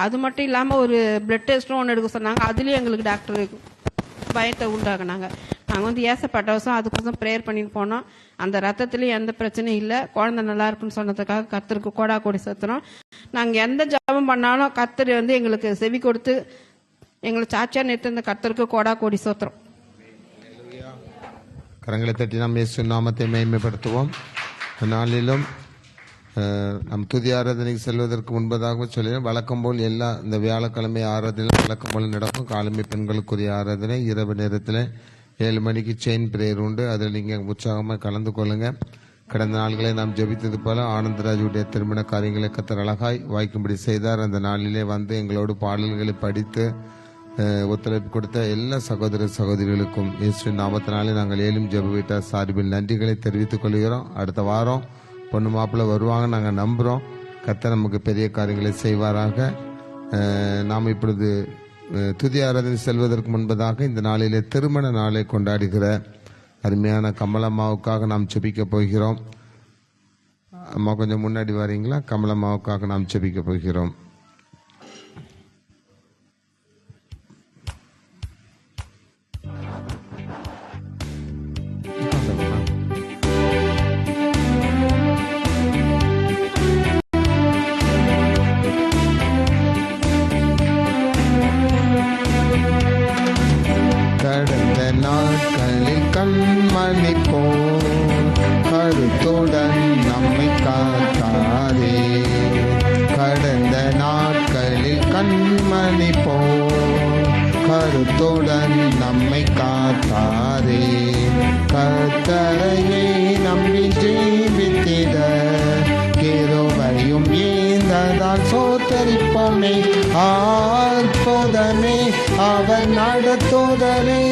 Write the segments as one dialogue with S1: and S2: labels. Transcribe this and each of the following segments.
S1: அது மட்டும் இல்லாமல் ஒரு பிளட் டெஸ்ட்டும் ஒன்று எடுக்க சொன்னாங்க. அதுலேயும் எங்களுக்கு டாக்டர் பயத்தை உண்டாக்குனாங்க. நாங்கள் வந்து ஏசப்பட்ட வருஷம் அதுக்கோசம் ப்ரேயர் பண்ணிட்டு போனோம். அந்த ரத்தத்துலேயும் எந்த பிரச்சனையும் இல்லை. குழந்தை நல்லா இருக்குன்னு சொன்னதுக்காக கர்த்தருக்கு கோடா கோடி சத்துறோம். நாங்கள் எந்த ஜபம் பண்ணாலும் கர்த்தர் வந்து எங்களுக்கு செவி கொடுத்து எங்களை சாட்சியாக நிறுத்த இந்த கர்த்தருக்கு கோடா கோடி சோத்திரம்.
S2: கரங்களை தட்டி நாம் இயேசு நாமத்தை மேன்மைப்படுத்துவோம். நாளிலும் நம் துதி ஆராதனைக்கு செல்வதற்கு முன்பதாக சொல்லிடுறேன். வழக்கம் போல் எல்லா இந்த வியாழக்கிழமை ஆராதனை வழக்கம் போல் நடக்கும். காலமை பெண்களுக்குரிய ஆராதனை இரவு நேரத்தில் 7 மணிக்கு செயின் பிரேயர் உண்டு. அதில் நீங்கள் உற்சாகமாக கலந்து கொள்ளுங்க. கடந்த நாள்களை நாம் ஜெபித்தது போல ஆனந்தராஜுடைய திருமண காரியங்களை கர்த்தர் அழகாய் வாய்க்கும்படி செய்தார். அந்த நாளிலே வந்து எங்களோடு பாடல்களை படித்து ஒத்துழைப்பு கொடுத்த எல்லா சகோதர சகோதரிகளுக்கும் இயேசுவின் நாமத்தினாலே நாங்கள் ஏலும் ஜெப வீட்டார் சார்பில் நன்றிகளை தெரிவித்துக் கொள்கிறோம். அடுத்த வாரம் பொண்ணு மாப்பிள்ளை வருவாங்க நாங்கள் நம்புகிறோம். கர்த்தர் நமக்கு பெரிய காரியங்களை செய்வாராக. நாம் இப்பொழுது துதி ஆராதனை செல்வதற்கு முன்பதாக இந்த நாளிலே திருமண நாளை கொண்டாடுகிற அருமையான கமலம்மாவுக்காக நாம் ஜெபிக்க போகிறோம். அம்மா கொஞ்சம் முன்னாடி வரீங்களா? கமலம்மாவுக்காக நாம் ஜெபிக்க போகிறோம். கடந்த நாட்களில் கண்மணி போல் கருத்துடன் நம்மை காத்தாரே. கடந்த நாட்களில் கண்மணி போல் கருத்துடன் நம்மை காத்தாரே. கர்த்தரையே நம்பி ஜீவித்திட கிருபையும் ஏந்ததால் சோத்தரிப்போமே. அற்புதமே அவர் நடத்துதலே,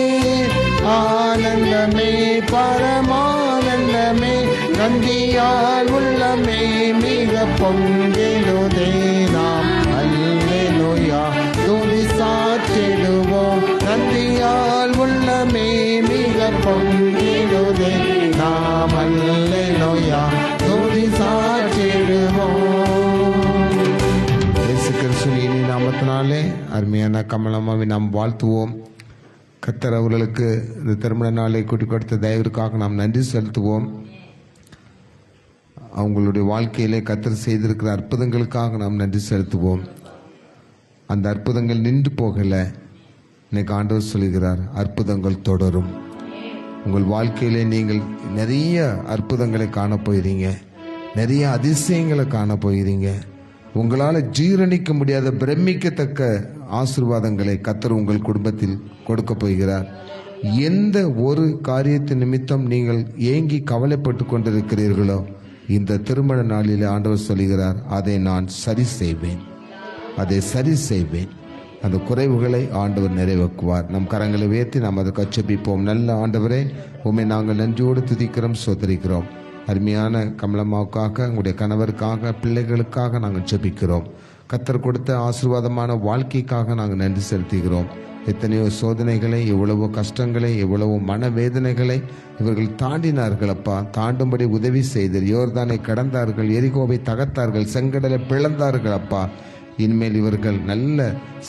S2: ஆனந்தமே பரமானந்தமே. நந்தியால் உள்ளமே மிக பொங்கிடுதே. நாம் அல்லேலூயா துதி சாற்றிடுவோம். நந்தியால் உள்ளமே மிக பொங்கிடுதே. நாம் அல்லேலூயா துதி சாற்றிடுவோம். இயேசு கிறிஸ்துவின் நாமத்தினாலே அருமையான கமலம்மாவை நாம் வாழ்த்துவோம். கர்த்தர் அவர்களுக்கு இந்த திருமண நாளை கூட்டிக் கொடுத்த தயவிற்காக நாம் நன்றி செலுத்துவோம். அவங்களுடைய வாழ்க்கையிலே கர்த்தர் செய்திருக்கிற அற்புதங்களுக்காக நாம் நன்றி செலுத்துவோம். அந்த அற்புதங்கள் நின்று போகல. இன்னைக்கு ஆண்டவர் சொல்கிறார், அற்புதங்கள் தொடரும். உங்கள் வாழ்க்கையிலே நீங்கள் நிறைய அற்புதங்களை காண போகிறீங்க, நிறைய அதிசயங்களை காண போகிறீங்க. உங்களால் ஜீரணிக்க முடியாத பிரமிக்கத்தக்க ஆசீர்வாதங்களை கர்த்தர் உங்கள் குடும்பத்தில் கொடுக்க போகிறார். எந்த ஒரு காரியத்தின் நிமித்தம் நீங்கள் ஏங்கி கவலைப்பட்டு கொண்டிருக்கிறீர்களோ இந்த திருமண நாளிலே ஆண்டவர் சொல்கிறார், அதை நான் சரி செய்வேன், அதை சரி செய்வேன். அந்த குறைவுகளை ஆண்டவர் நிறைவேற்றுவார். நம் கரங்களை உயர்த்தி நாம் அதை கச்சபிப்போம். நல்ல ஆண்டவரே, உம்மை நாங்கள் நன்றியோடு துதிக்கிறோம், சோதரிக்கிறோம். அருமையான கமலம்மாவுக்காக, உங்களுடைய கணவருக்காக, பிள்ளைகளுக்காக நாங்கள் ஜெபிக்கிறோம். கர்த்தர் கொடுத்த ஆசீர்வாதமான வாழ்க்கைக்காக நாங்கள் நன்றி செலுத்துகிறோம். எத்தனையோ சோதனைகளை, எவ்வளவோ கஷ்டங்களை, எவ்வளவோ மனவேதனைகளை இவர்கள் தாண்டினார்கள் அப்பா. தாண்டும்படி உதவி செய்தீர். யோர்தானை கடந்தார்கள், எரிகோவை தகர்த்தார்கள், செங்கடலை பிளந்தார்கள் அப்பா. இனிமேல் இவர்கள் நல்ல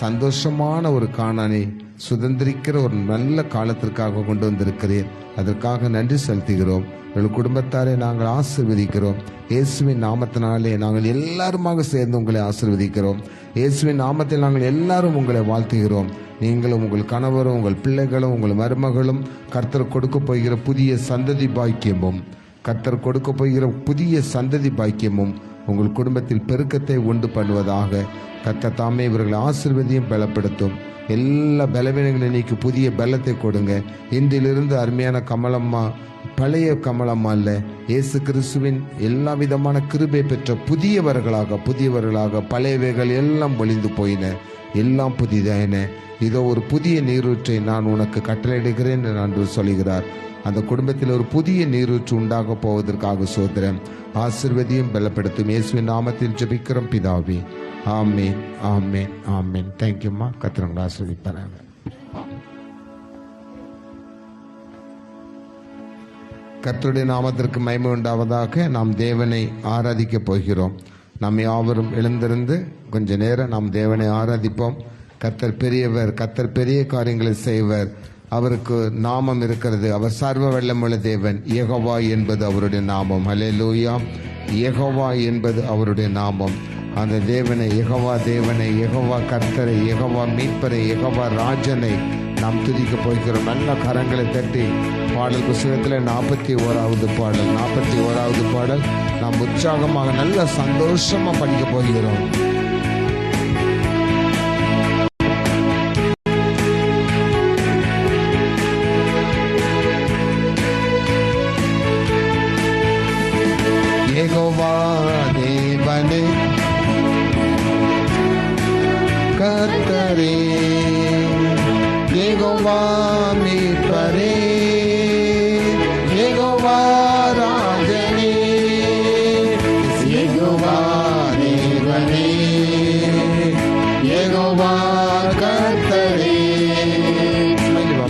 S2: சந்தோஷமான ஒரு காணானை சுதந்திரிக்கிற ஒரு நல்ல காலத்திற்காக கொண்டு வந்திருக்கிறீர். அதற்காக நன்றி செலுத்துகிறோம். எங்கள் குடும்பத்தாரை நாங்கள் ஆசீர்வதிக்கிறோம். இயேசுவின் நாமத்தினாலே நாங்கள் எல்லாருமாக சேர்ந்து உங்களை ஆசீர்வதிக்கிறோம். இயேசுவின் நாமத்தில் நாங்கள் எல்லாரும் உங்களை வாழ்த்துகிறோம். நீங்களும் உங்கள் கணவரும் உங்கள் பிள்ளைகளும் உங்கள் மருமகளும் கர்த்தர் கொடுக்க போகிற புதிய சந்ததி பாக்கியமும், கர்த்தர் கொடுக்க போகிற புதிய சந்ததி பாக்கியமும் உங்கள் குடும்பத்தில் பெருக்கத்தை உண்டு பண்ணுவதாக. கர்த்தர் தாமே இவர்களை ஆசீர்வதியும் பலப்படுத்தும். எல்லா பலவீனங்களை நீக்கி புதிய பலத்தை கொடுங்க. இன்றிலிருந்து அருமையான கமலம்மா பழைய கமலம்மா அல்ல, இயேசு கிறிஸ்துவின் எல்லா விதமான கிருபை பெற்ற புதியவர்களாக பழையவைகள் எல்லாம் ஒளிந்து போயின, எல்லாம் புதிதாயின. இதோ ஒரு புதிய நீரூற்றை நான் உனக்கு கட்டளையிடுகிறேன் என்று சொல்கிறார். அந்த குடும்பத்தில் ஒரு புதிய நீரூற்று உண்டாக போவதற்காக சோதரன் ஆசீர்வதியும் பலப்படுத்தும். இயேசுவின் நாமத்தில் ஜெபிக்கிறோம் பிதாவே, ஆமேன், ஆமேன், ஆமேன். தேங்க்யூம்மா. கர்த்தர் ஆசீர்வதிப்பாராங்க. கர்த்தருடைய நாமத்திற்கு மகிமை உண்டாவதாக. நாம் தேவனை ஆராதிக்க போகிறோம். நாம் யாவரும் எழுந்திருந்து கொஞ்ச நேரம் நாம் தேவனை ஆராதிப்போம். கர்த்தர் பெரியவர், கர்த்தர் பெரிய காரியங்களை செய்வர். அவருக்கு நாமம் இருக்கிறது. அவர் சர்வ வல்லமுள்ள தேவன். யெகோவா என்பது அவருடைய நாமம். ஹல்லேலூயா. யெகோவா என்பது அவருடைய நாமம். அந்த தேவனை, யெகோவா தேவனை, யெகோவா கர்த்தரை, யெகோவா மீட்பரை, யெகோவா ராஜனை நாம் துதிக்க போகிறோம். நல்ல கரங்களை தட்டி பாடல் புஸ்தகத்தில் 41வது பாடல், 41வது பாடல் நாம் உற்சாகமாக நல்ல சந்தோஷமா படிக்க போகிறோம். யெகோவா தேவனே கர்த்தரே, யெகோவா மீட்பரே, யெகோவா ராஜனே, யெகோவா தேவனே, யெகோவா கர்த்தரே,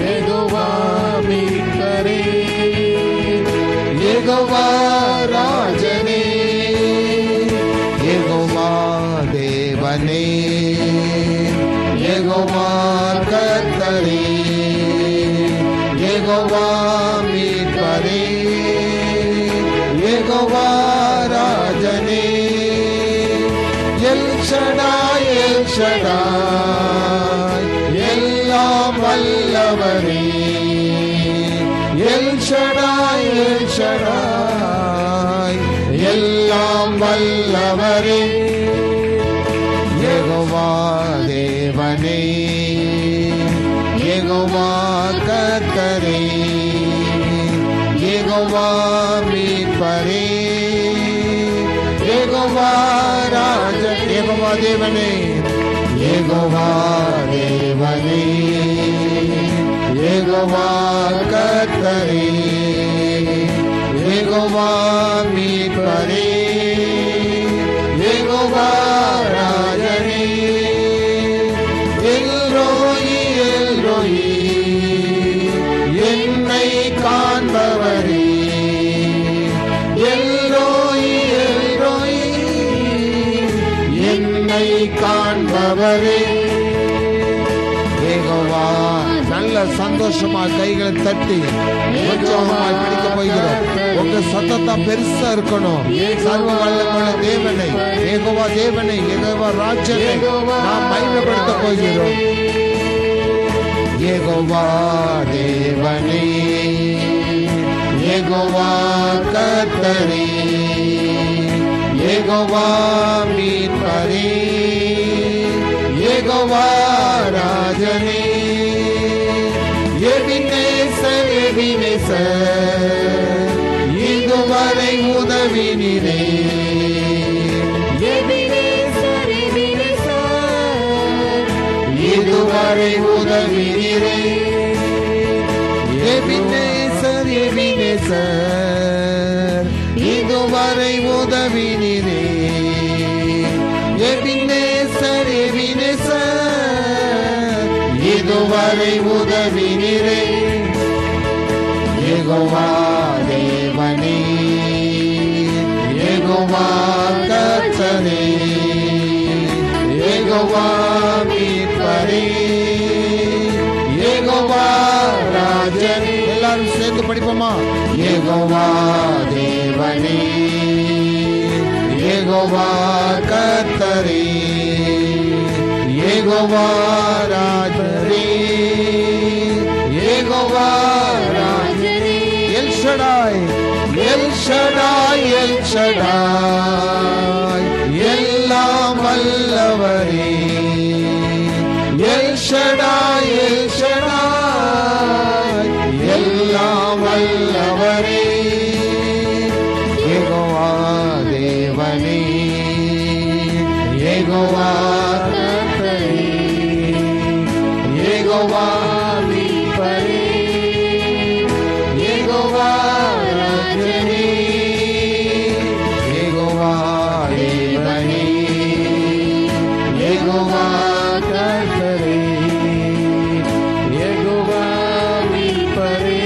S2: யெகோவா மீட்பரே, யெகோவா ராஜனே, யெகோவா தேவனே, யெகோவா கர்த்தரே, யெகோவா மீட்பரே, யெகோவா ராஜனே, எல் ஷடாய், எல் ஷடாய், எல்லாம் வல்லவரே, எல் ஷடாய், எல் ஷடாய், எல்லாம் வல்லவரே, யெகோவா தேவனே, யெகோவா கர்த்தரே, யெகோவா மீட்பரே, யெகோவா ராஜன், யெகோவா தேவனே, யெகோவா தேவனே, யெகோவா கர்த்தரே, யெகோவா மீட்பரே, யெகோவா ராஜனே, எல்ரோயி, எல்ரோயி, என்னை காண்பவரே, எல்ரோயி, எல்ரோயி, என்னை காண்பவரே, யெகோவா. நல்ல சந்தோஷமா கைகளை தட்டி உற்சாகமாய் படிக்க போகிறோம். உங்க சத்தம் பெருசா இருக்கணும். சர்வ வல்லமுள்ள தேவனை, யெகோவா தேவனை, யெகோவா ராஜனை நாம் மகிமைப்படுத்த போகிறோம். யெகோவா தேவனே, யெகோவா கர்த்தரே, யெகோவா மீட்பரே, யெகோவா ராஜனே, எபினேசர், எபினேசர், இதுவரை உதவினீரே, எபினேசர், எபினேசர், இதுவரை உதவினீரே, எபினேசர், எபினேசர், இதுவரை உதவினீரே, எபினேசர், எபினேசர், இதுவரை உதவினீரே, யெகோவா தேவனே, யெகோவா கர்த்தரே, யெகோவா மீட்பரே, யெகோவா ராஜனே. எல்லாரும் சேர்ந்து படிப்போமா? யெகோவா தேவனே, யெகோவா கர்த்தரே, யெகோவா ராஜனே, யெகோவா ராஜனே, L Shaddai, L Shaddai, L Shaddai, எல்லாம் வல்லவரே, எல் ஷடாய், எல் ஷடாய், எல்லாம் வல்லவரே, யெகோவா தேவனே, யெகோவா கர்த்தரே, யெகோவா மீட்பரே, யெகோவா ராஜனே, யெகோவா தேவனே, யெகோவா கர்த்தரே, யெகோவா மீட்பரே,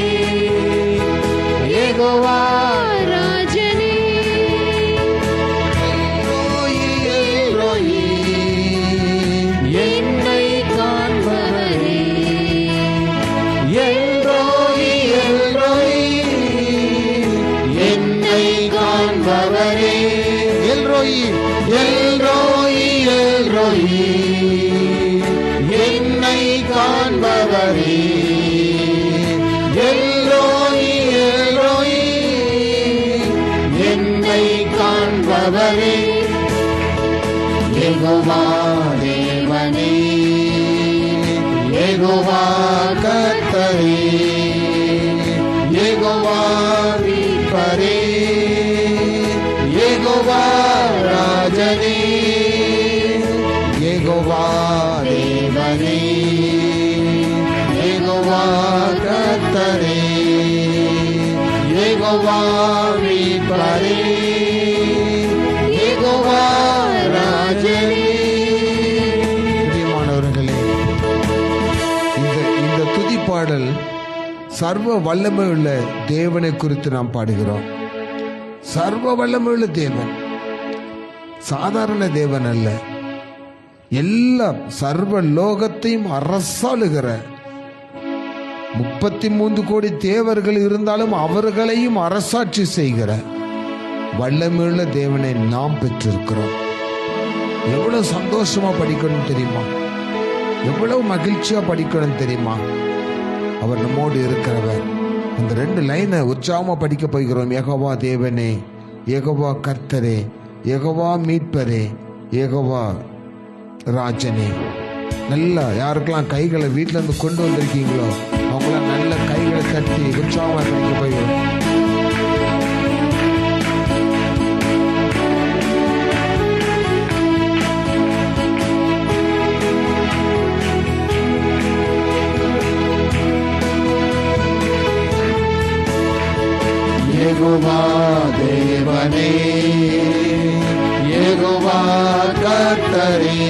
S2: யெகோவா ராஜனே, எல்லோயி, என்னை காண்பவரே. எல்லோயி, எல்லோயி, என்னை காண்பவரே. யெகோவா தேவனே, யெகோவா கர்த்தரே, யெகோவா மீட்பரே, யெகோவா ராஜனே, யெகோவா தேவனே, யெகோவா கர்த்தரே, யெகோவா மீட்பரே, யெகோவா ராஜனே. பிரியமானவர்களே, இந்த துதிப்பாடல் சர்வ வல்லமையுள்ள தேவனை குறித்து நாம் பாடுகிறோம். சர்வ வல்லமையுள்ள தேவன், சாதாரண தேவன் அல்ல. எல்லா சர்வ லோகத்தையும் அரசாளுகிற 33 கோடி தேவர்கள் இருந்தாலும் அவர்களையும் அரசாட்சி செய்கிற வல்லமையுள்ள தேவனை நாம் பெற்றிருக்கிறோம். எவ்வளவு சந்தோஷமா படிக்கணும் தெரியுமா? எவ்வளவு மகிழ்ச்சியா படிக்கணும் தெரியுமா? அவர் நம்மோடு இருக்கிறவர். அந்த 2 லைனை உற்சாகமா படிக்க போகிறோம். யெகோவா தேவனே, யெகோவா கர்த்தரே, யெகோவா மீட்பரே, யெகோவா ராஜனே. நல்லா யாருக்கெல்லாம் கைகளை வீட்டில இருந்து கொண்டு வந்திருக்கீங்களோ அவங்களாம் நல்ல கைகளை தட்டி உற்சாகமா படிக்க போகிறோம். யெகோவா தேவனே, யெகோவா கர்த்தரே,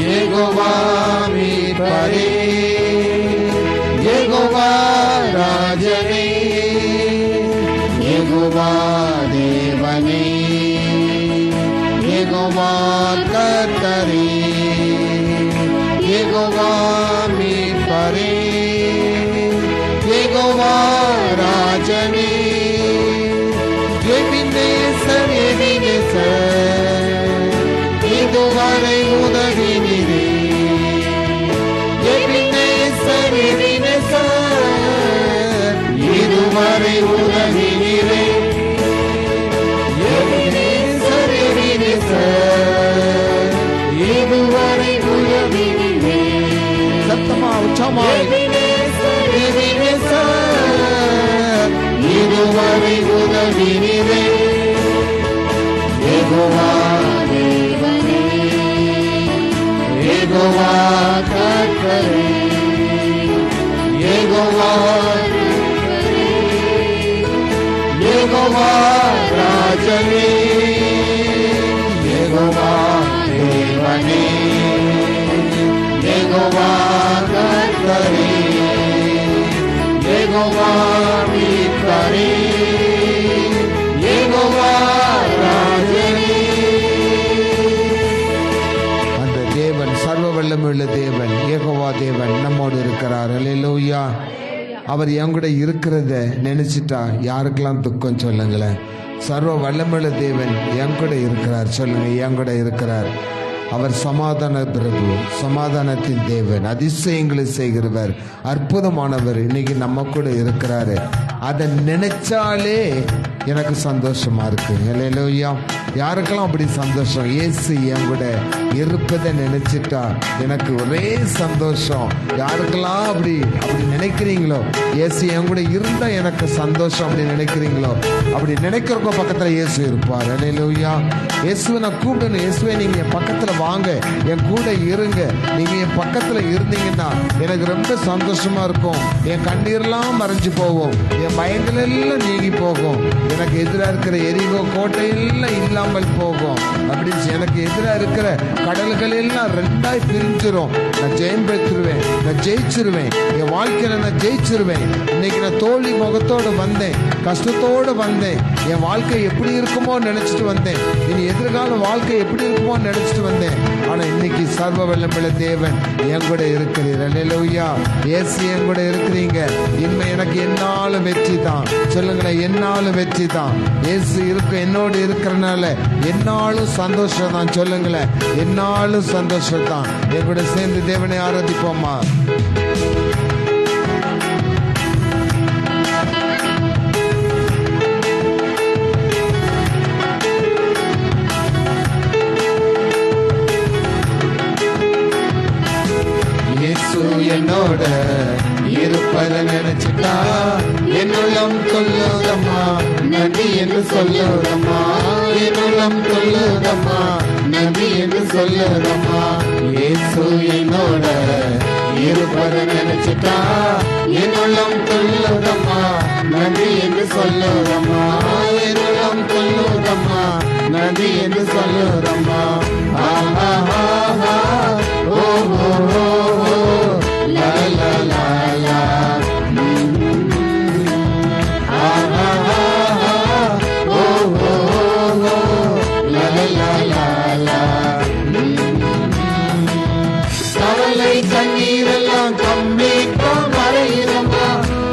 S2: யெகோவா மீட்பரே, யெகோவா ராஜனே, யெகோவா தேவனே, யெகோவா கர்த்தரே, யெகோவா மீட்பரே, யெகோவா ராஜனே. எபினேசர், எபினேசர், இதுவரை உதவினீரே. எபினேசர், எபினேசர், இதுவரை உதவினீரே. எபினேசர், எபினேசர், இதுவரை உதவினீரே. சத்தமா உச்சமா எபினேசர், எபினேசர், இதுவரை உதவினீரே. யெகோவா தேவனே, யெகோவா கர்த்தரே, யெகோவா மீட்பரே, யெகோவா ராஜனே, யெகோவா தேவனே, யெகோவா கர்த்தரே, யெகோவா மீட்பரே, யெகோவா ராஜனே. அந்த தேவன், சர்வ வல்லமையுள்ள தேவன், யெகோவா தேவன் நம்மோடு இருக்கிறார். அல்லேலூயா. அவர் என் கூட இருக்கிறத நினைச்சிட்டா யாருக்கெல்லாம் துக்கம் சொல்லுங்களேன். சர்வ வல்லமையுள்ள தேவன் என் கூட இருக்கிறார் சொல்லுங்க. என் கூட இருக்கிறார். அவர் சமாதான பிரபு, சமாதானத்தின் தேவன், அதிசயங்களை செய்கிறவர், அற்புதமானவர். இன்னைக்கு நம்ம கூட இருக்கிறாரு. அதை நினைச்சாலே எனக்கு சந்தோஷமா இருக்கு. அல்லேலூயா. யாருக்கெல்லாம் அப்படி சந்தோஷம்? இயேசு என் கூட இருப்பதை நினைச்சிட்டா எனக்கு ஒரே சந்தோஷம். யாருக்கெல்லாம் அப்படி நினைக்கிறீங்களோ, இயேசு என் கூட இருந்தா எனக்கு சந்தோஷம் அப்படி நினைக்கிறீங்களோ, அப்படி நினைக்கிறவங்க பக்கத்துல இயேசு இருப்பார். அல்லேலூயா. இயேசுவை நான் கூப்பிடணும். இயேசுவை நீங்க என் பக்கத்துல வாங்க, என் கூட இருங்க. நீங்க என் பக்கத்துல இருந்தீங்கன்னா எனக்கு ரொம்ப சந்தோஷமா இருக்கும். என் கண்ணீர்லாம் மறைஞ்சு போகும், என் பயங்கள் எல்லாம் நீங்கி போகும், எனக்கு எதிராக இருக்கிற எரிகோ கோட்டை எல்லாம் இல்லாமல் போகும். அப்படி எனக்கு எதிராக இருக்கிற கடல்கள் எல்லாம் 2ஆய் பிரிஞ்சிரும். நான் ஜெயம் பெற்றுருவேன், நான் ஜெயிச்சிருவேன். என் வாழ்க்கையில நான் ஜெயிச்சிருவேன். இன்னைக்கு நான் தோல்வி முகத்தோடு வந்தேன், கஷ்டத்தோடு வந்தேன். என் வாழ்க்கை எப்படி இருக்குமோ நினைச்சிட்டு வந்தேன். இனி எதிர்கால வாழ்க்கை எப்படி இருக்குமோ நினைச்சிட்டு வந்தேன். ஆனா இன்னைக்கு சர்வ வல்லமையுள்ள தேவன் என் கூட இருக்கிறீர். அல்லேலூயா. இயேசு என் கூட இருக்கிறீங்க. இனிமே எனக்கு என்னாலும் வெற்றி தான். சொல்லுங்களேன், என்னாலும் வெற்றி தான். இயேசு என்னோடு இருக்கிறனால என்னாலும் சந்தோஷம் தான். சொல்லுங்களேன், என்னாலும் சந்தோஷம் தான். என் கூட சேர்ந்து தேவனை ஆராதிப்போமா? என்னோட இருப்பதை நினைச்சுட்டா என்னுள்ளம் சொல்லுதம்மா, நன்றி என்று சொல்லுதம்மா. என்னுள்ளம் சொல்லுதம்மா, நன்றி என்று சொல்லுதம்மா. இயேசு என்னோட இருப்பதை நினைச்சுட்டா என்னுள்ளம் சொல்லுதம்மா, நன்றி என்று சொல்லுதம்மா. என்னுள்ளம் சொல்லுதம்மா, நன்றி என்று சொல்லுதம்மா. ஆஹா ஆஹா ஓ ஓ ஓ la la la la ah ah ah oh oh oh la la la la கவலை கண்ணீரெல்லாம் கம்மிப்பா மறையுதம்மா,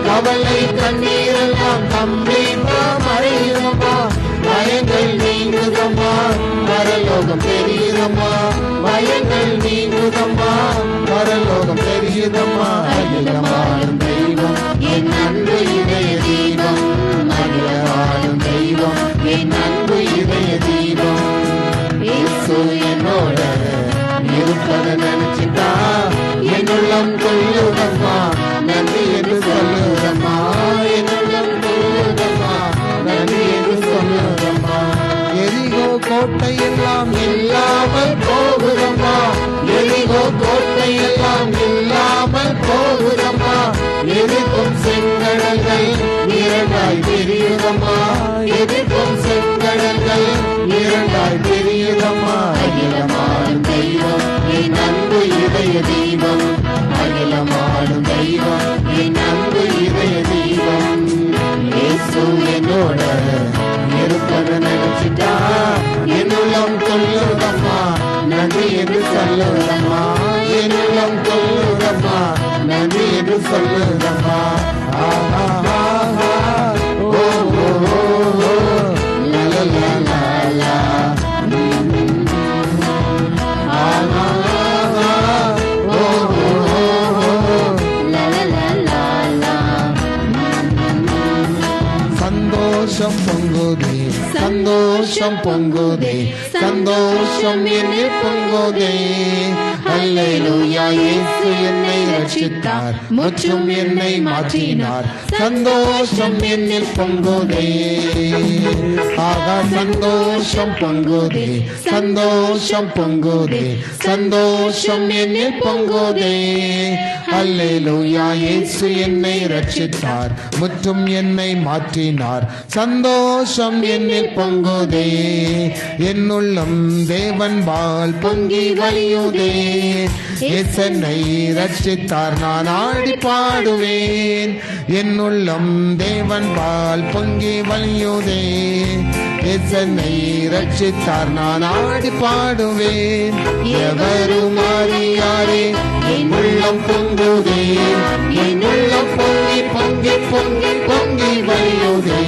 S2: கவலை கண்ணீரெல்லாம் கம்மிப்பா மறையுதம்மா. பயங்கள் நீங்குதம்மா, பரலோகம் பெரியுதம்மா. பயங்கள் நீங்குதம்மா, பரலோகம் பெரியுதம்மா. அகிலமாடும் தெய்வம் என் அன்பு இதய தீபம், அகிலமாடும் தெய்வம் என் அன்பு இதய தீபம். இயேசு என்னோட இருப்பதை நினைச்சுட்டா என்னுள்ளம் கொள்ளுதம்மா, நன்றி என்று சொல்லுதம்மா. என்னுள்ளம் கொள்ளுதம்மா, நன்றி என்று சொல்லுதம்மா. எரிகோ கோட்டை எல்லாம் இல்லாமல் போகுதம்மா, எரிகோ கோட்டை எல்லாம் இல்லாமல் போகுதம்மா. எதிர்க்கும் செங்கடல்கள் இரண்டாய் பிரியுதம்மா, எதிர்க்கும் செங்கடல்கள் இரண்டாய் பிரியுதம்மா. அகிலமாடும் தெய்வம் என் அன்பு இதய தீபம், அகிலமாடும் தெய்வம் என் அன்பு இதய தீபம். இயேசு என்னோட இருப்பதை நினைச்சிட்டா என்னுள்ளம் கொள்ளுதம்மா, நன்றி என்று சொல்லுதம்மா. என்னுள்ளம் கொள்ளுதம்மா, நன்றி என்று சொல்லுதம்மா. ஆஹா ஆஹா ஓ ஓ ஓ la la la la la ஆஹா ஆஹா ஓ ஓ ஓ la la la la la. சந்தோஷம் பொங்குதே, சந்தோஷம் பொங்குதே, சந்தோஷம் என்னில் பொங்குதே. அல்லேலூயா. இயேசு என்னை ரட்சித்தார், முற்றும் என்னை மாற்றினார். சந்தோஷம் என்னில் பொங்குதே, ஆகா சந்தோஷம் பொங்குதே, சந்தோஷம் பொங்குதே, சந்தோஷம் என்னில் பொங்குதே. அல்லேலூயா. இயேசு என்னை ரட்சித்தார், முற்றும் என்னை மாற்றினார். சந்தோஷம் என்னில் பொங்குதே. என்னுள்ளம் தேவன் பால் பொங்கி வழியுதே. என்னை ரட்சித்தார், நான் ஆடி பாடுவேன். என்னுள்ளம் தேவன் பால் பொங்கி வழியுதே. என்னை ரட்சித்தார், நான் ஆடி பாடுவேன். எவரும் அறியாரே என் உள்ளம் பொங்குதே, என் உள்ளம் பொங்கி பொங்கி பொங்கி பொங்கி வழியுதே.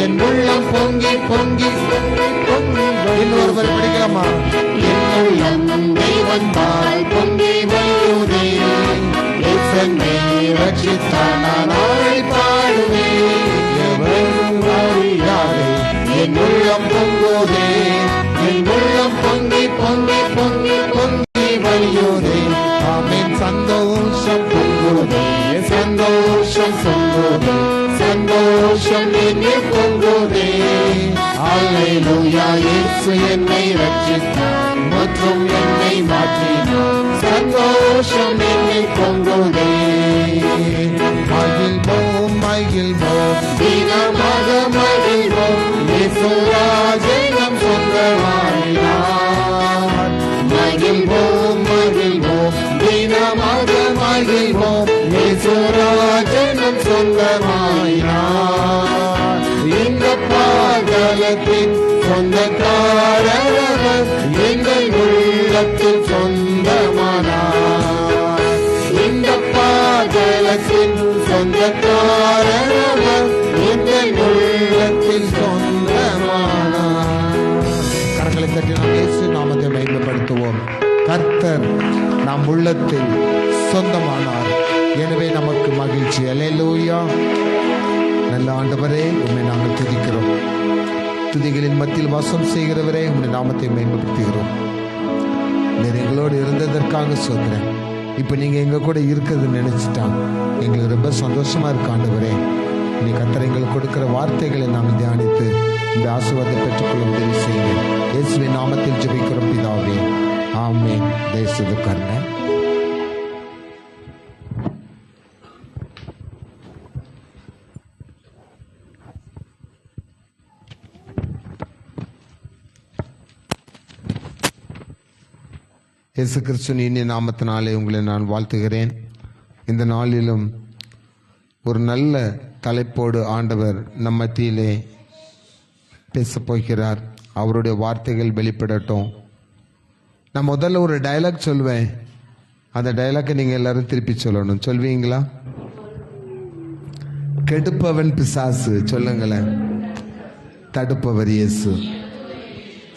S2: என் உள்ளம் பொங்கி பொங்கி பொங்கி பொங்கி. இன்னொருவர் படிக்கலாமா? என்னுள்ளம் தேவன் பால் பொங்கி வழியுதே. என்னை ரட்சித்தார், நான் ஆடி பாடுவேன். எவரும் அறியாரே என் உள்ளம் பொங்குதே, என் உள்ளம் பொங்கி பொங்கி பொங்கி பொங்கி வழியுதே. ஆமென். சந்தோஷம் பொங்குதே, சந்தோஷம் பொங்குதே, சந்தோஷம் என்னில் பொங்குதே. அல்லேலூயா. இயேசு என்னை ரட்சித்தார், மற்றும் என்னை மாற்றினார். சந்தோஷம் என்னில் பொங்குதே. மகிழ்வோம் மகிழ்வோம், தினமாக மகிழ்வோம். இயேசு ராஜ்யம் சொந்தமாயினார். மகிழ்வோம் மகிழ்வோம், தினமாக மகிழ்வோம். இயேசு ராஜ்யம் சொந்தமாயினார். இந்த பாதலத்தின் சொந்தக்காரர் எங்கள் உள்ளத்தில் சொந்தமானார். இந்த பாதலத்தின் சொந்தக்காரர் இந்த உள்ளத்தில் சொந்தமானார். கரங்களை தட்டி நாம் இயேசு நாமத்தை மகிமைப்படுத்துவோம். கர்த்தர் நம் உள்ளத்தில் சொந்தமானார். எனவே நமக்கு மகிழ்ச்சி. அல்லேலூயா. நல்ல ஆண்டவரே, உம்மை நாங்கள் துதிக்கிறோம். துதிகளின் மத்தியில் வாசம் செய்கிறவரே, உம்முடைய நாமத்தை மேம்படுத்துகிறோம். நீர் எங்களோடு இருந்ததற்காக சொல்கிறேன். இப்போ நீங்கள் எங்கள் கூட இருக்கிறது நினைச்சிட்டாங்க எங்களுக்கு ரொம்ப சந்தோஷமா இருக்கு ஆண்டவரே. நீ கர்த்தர் எங்களுக்கு கொடுக்கிற வார்த்தைகளை நாங்கள் தியானித்து இந்த ஆசீர்வாதத்தை பெற்றுக்கொள்ள உதவி செய்யுங்க. இயேசுவின் நாமத்தில் ஜெபிக்கிறோம் பிதாவே, ஆமென். தயவுசெய்து உட்காருங்க. இயேசு கிறிஸ்துவின் இனிய நாமத்தினாலே உங்களை நான் வாழ்த்துகிறேன். இந்த நாளிலும் ஒரு நல்ல தலைப்போடு ஆண்டவர் நம் மத்தியிலே பேசப் போகிறார். அவருடைய வார்த்தைகள் வெளிப்படட்டும். நான் முதல்ல ஒரு டயலாக் சொல்வேன். அந்த டயலாக்கை நீங்கள் எல்லாரும் திருப்பி சொல்லணும். சொல்வீங்களா? கெடுப்பவன் பிசாசு. சொல்லுங்களேன். தடுப்பவர் இயேசு.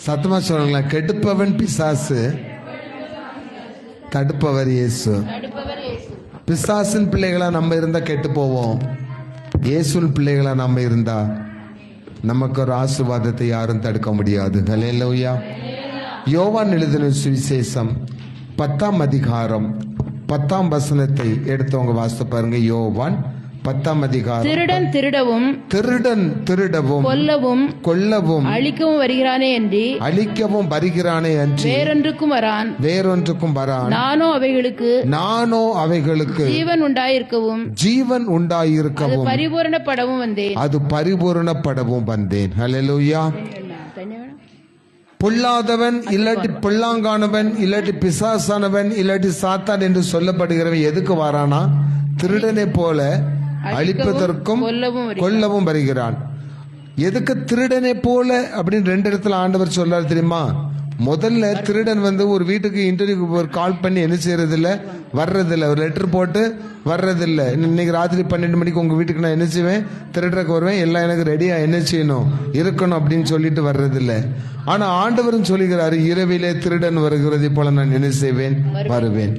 S2: சத்தமா சொல்லுங்களேன். கெடுப்பவன் பிசாசு, தடுப்பவர் இயேசு. பிசாசின் பிள்ளைகளா நம்ம இருந்தா கெட்டு போவோம். இயேசுவின் பிள்ளைகளா நம்ம இருந்தா நமக்கு ஒரு ஆசீர்வாதத்தை யாரும் தடுக்க முடியாது. ஹல்லேலூயா. யோவான் எழுதின சுவிசேஷம் 10ஆம் அதிகாரம் 10ஆம் வசனத்தை எடுத்தவங்க வாசித்து பாருங்க. யோவான் 10ஆம் அதிகாரம்.
S3: திருடன்
S2: திருடவும் கொல்லவும்
S3: அழிக்கவும்
S2: வருகிறானே அன்றி வேறொன்றுக்கும் வரான். நானோ அவைகளுக்கு ஜீவன் உண்டாயிருக்கவும் அது பரிபூரணப்படவும் வந்தேன். ஹல்லேலூயா. பொல்லாதவன் இல்லாட்டி பொல்லாங்கானவன் இல்லாட்டி பிசாசானவன் இல்லாட்டி சாத்தான் என்று சொல்லப்படுகிறவன் எதுக்கு வரானா? திருடனை போல அழிப்பதற்கும் கொல்லவும் வருகிறான். எதுக்கு திருடனை போல அப்படின்னு 2 இடத்துல ஆண்டவர் சொல்றாரு தெரியுமா? முதல்ல திருடன் ஒரு வீட்டுக்கு இன்டர்வியூக்கு ஒரு கால் பண்ணி என்ன செய்யறதில்ல, வர்றதில்ல. ஒரு லெட்டர் போட்டு வர்றதில்லை. இன்னைக்கு ராத்திரி 12 மணிக்கு உங்க வீட்டுக்கு நான் என்ன செய்வேன்? திருடருக்கு வருவேன். எல்லாம் எனக்கு ரெடியா என்ன செய்யணும், இருக்கணும் அப்படின்னு சொல்லிட்டு வர்றதில்லை. ஆனா ஆண்டவரும் சொல்லுகிறாரு, இரவிலே திருடன் வருகிறது போல நான் என்ன செய்வேன்? வருவேன்.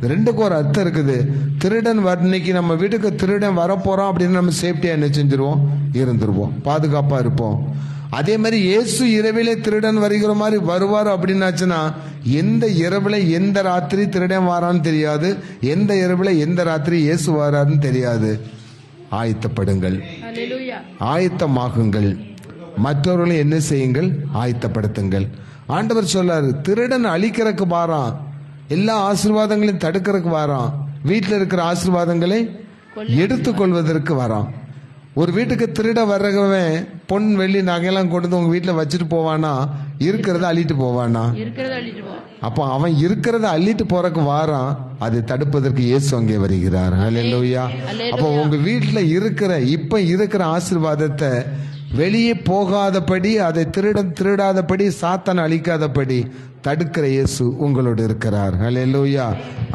S2: 2க்கும் ஒரு அர்த்தம் இருக்குது. திருடன் இன்னைக்கு நம்ம வீட்டுக்கு திருடன் வரப்போறோம் அப்படின்னு நம்ம சேஃப்டியா என்ன செஞ்சிருவோம்? இருந்துருவோம், பாதுகாப்பா இருப்போம். அதே மாதிரி இயேசு இரவிலே திருடன் வருகிற மாதிரி வருவார் அப்படின்னாச்சுன்னா, எந்த இரவுல எந்த ராத்திரி திருடன் வாரான்னு தெரியாது, எந்த இரவுல எந்த ராத்திரி இயேசு வாரான்னு தெரியாது. ஆயத்தப்படுங்கள், ஆயத்தமாகுங்கள், மற்றவர்களை என்ன செய்யுங்கள்? ஆயத்தப்படுத்துங்கள். ஆண்டவர் சொல்லாரு, திருடன் அழிக்கிறதுக்கு வாரான், எல்லா ஆசீர்வாதங்களையும் தடுக்கிறதுக்கு வாரான், வீட்டில் இருக்கிற ஆசீர்வாதங்களை எடுத்துக்கொள்வதற்கு வரான். ஒரு வீட்டுக்கு திருட வர்றவன் பொன் வெள்ளி நகையெல்லாம் கொண்டு உங்க வீட்டுல வச்சுட்டு போவானா? இருக்கிறத அள்ளிட்டு போவானா? அப்ப அவன் இருக்கிறத அள்ளிட்டு போறக்கு வாரான். அதை தடுப்பதற்கு இயேசு அங்கே வருகிறார். ஹல்லேலூயா. அப்ப உங்க வீட்டுல இப்ப இருக்கிற ஆசீர்வாதத்தை வெளியே போகாதபடி, அதை திருடாதபடி, சாத்தான் அழிக்காதபடி தடுக்கிற இயேசு உங்களோடு இருக்கிறார். ஹல்லேலூயா.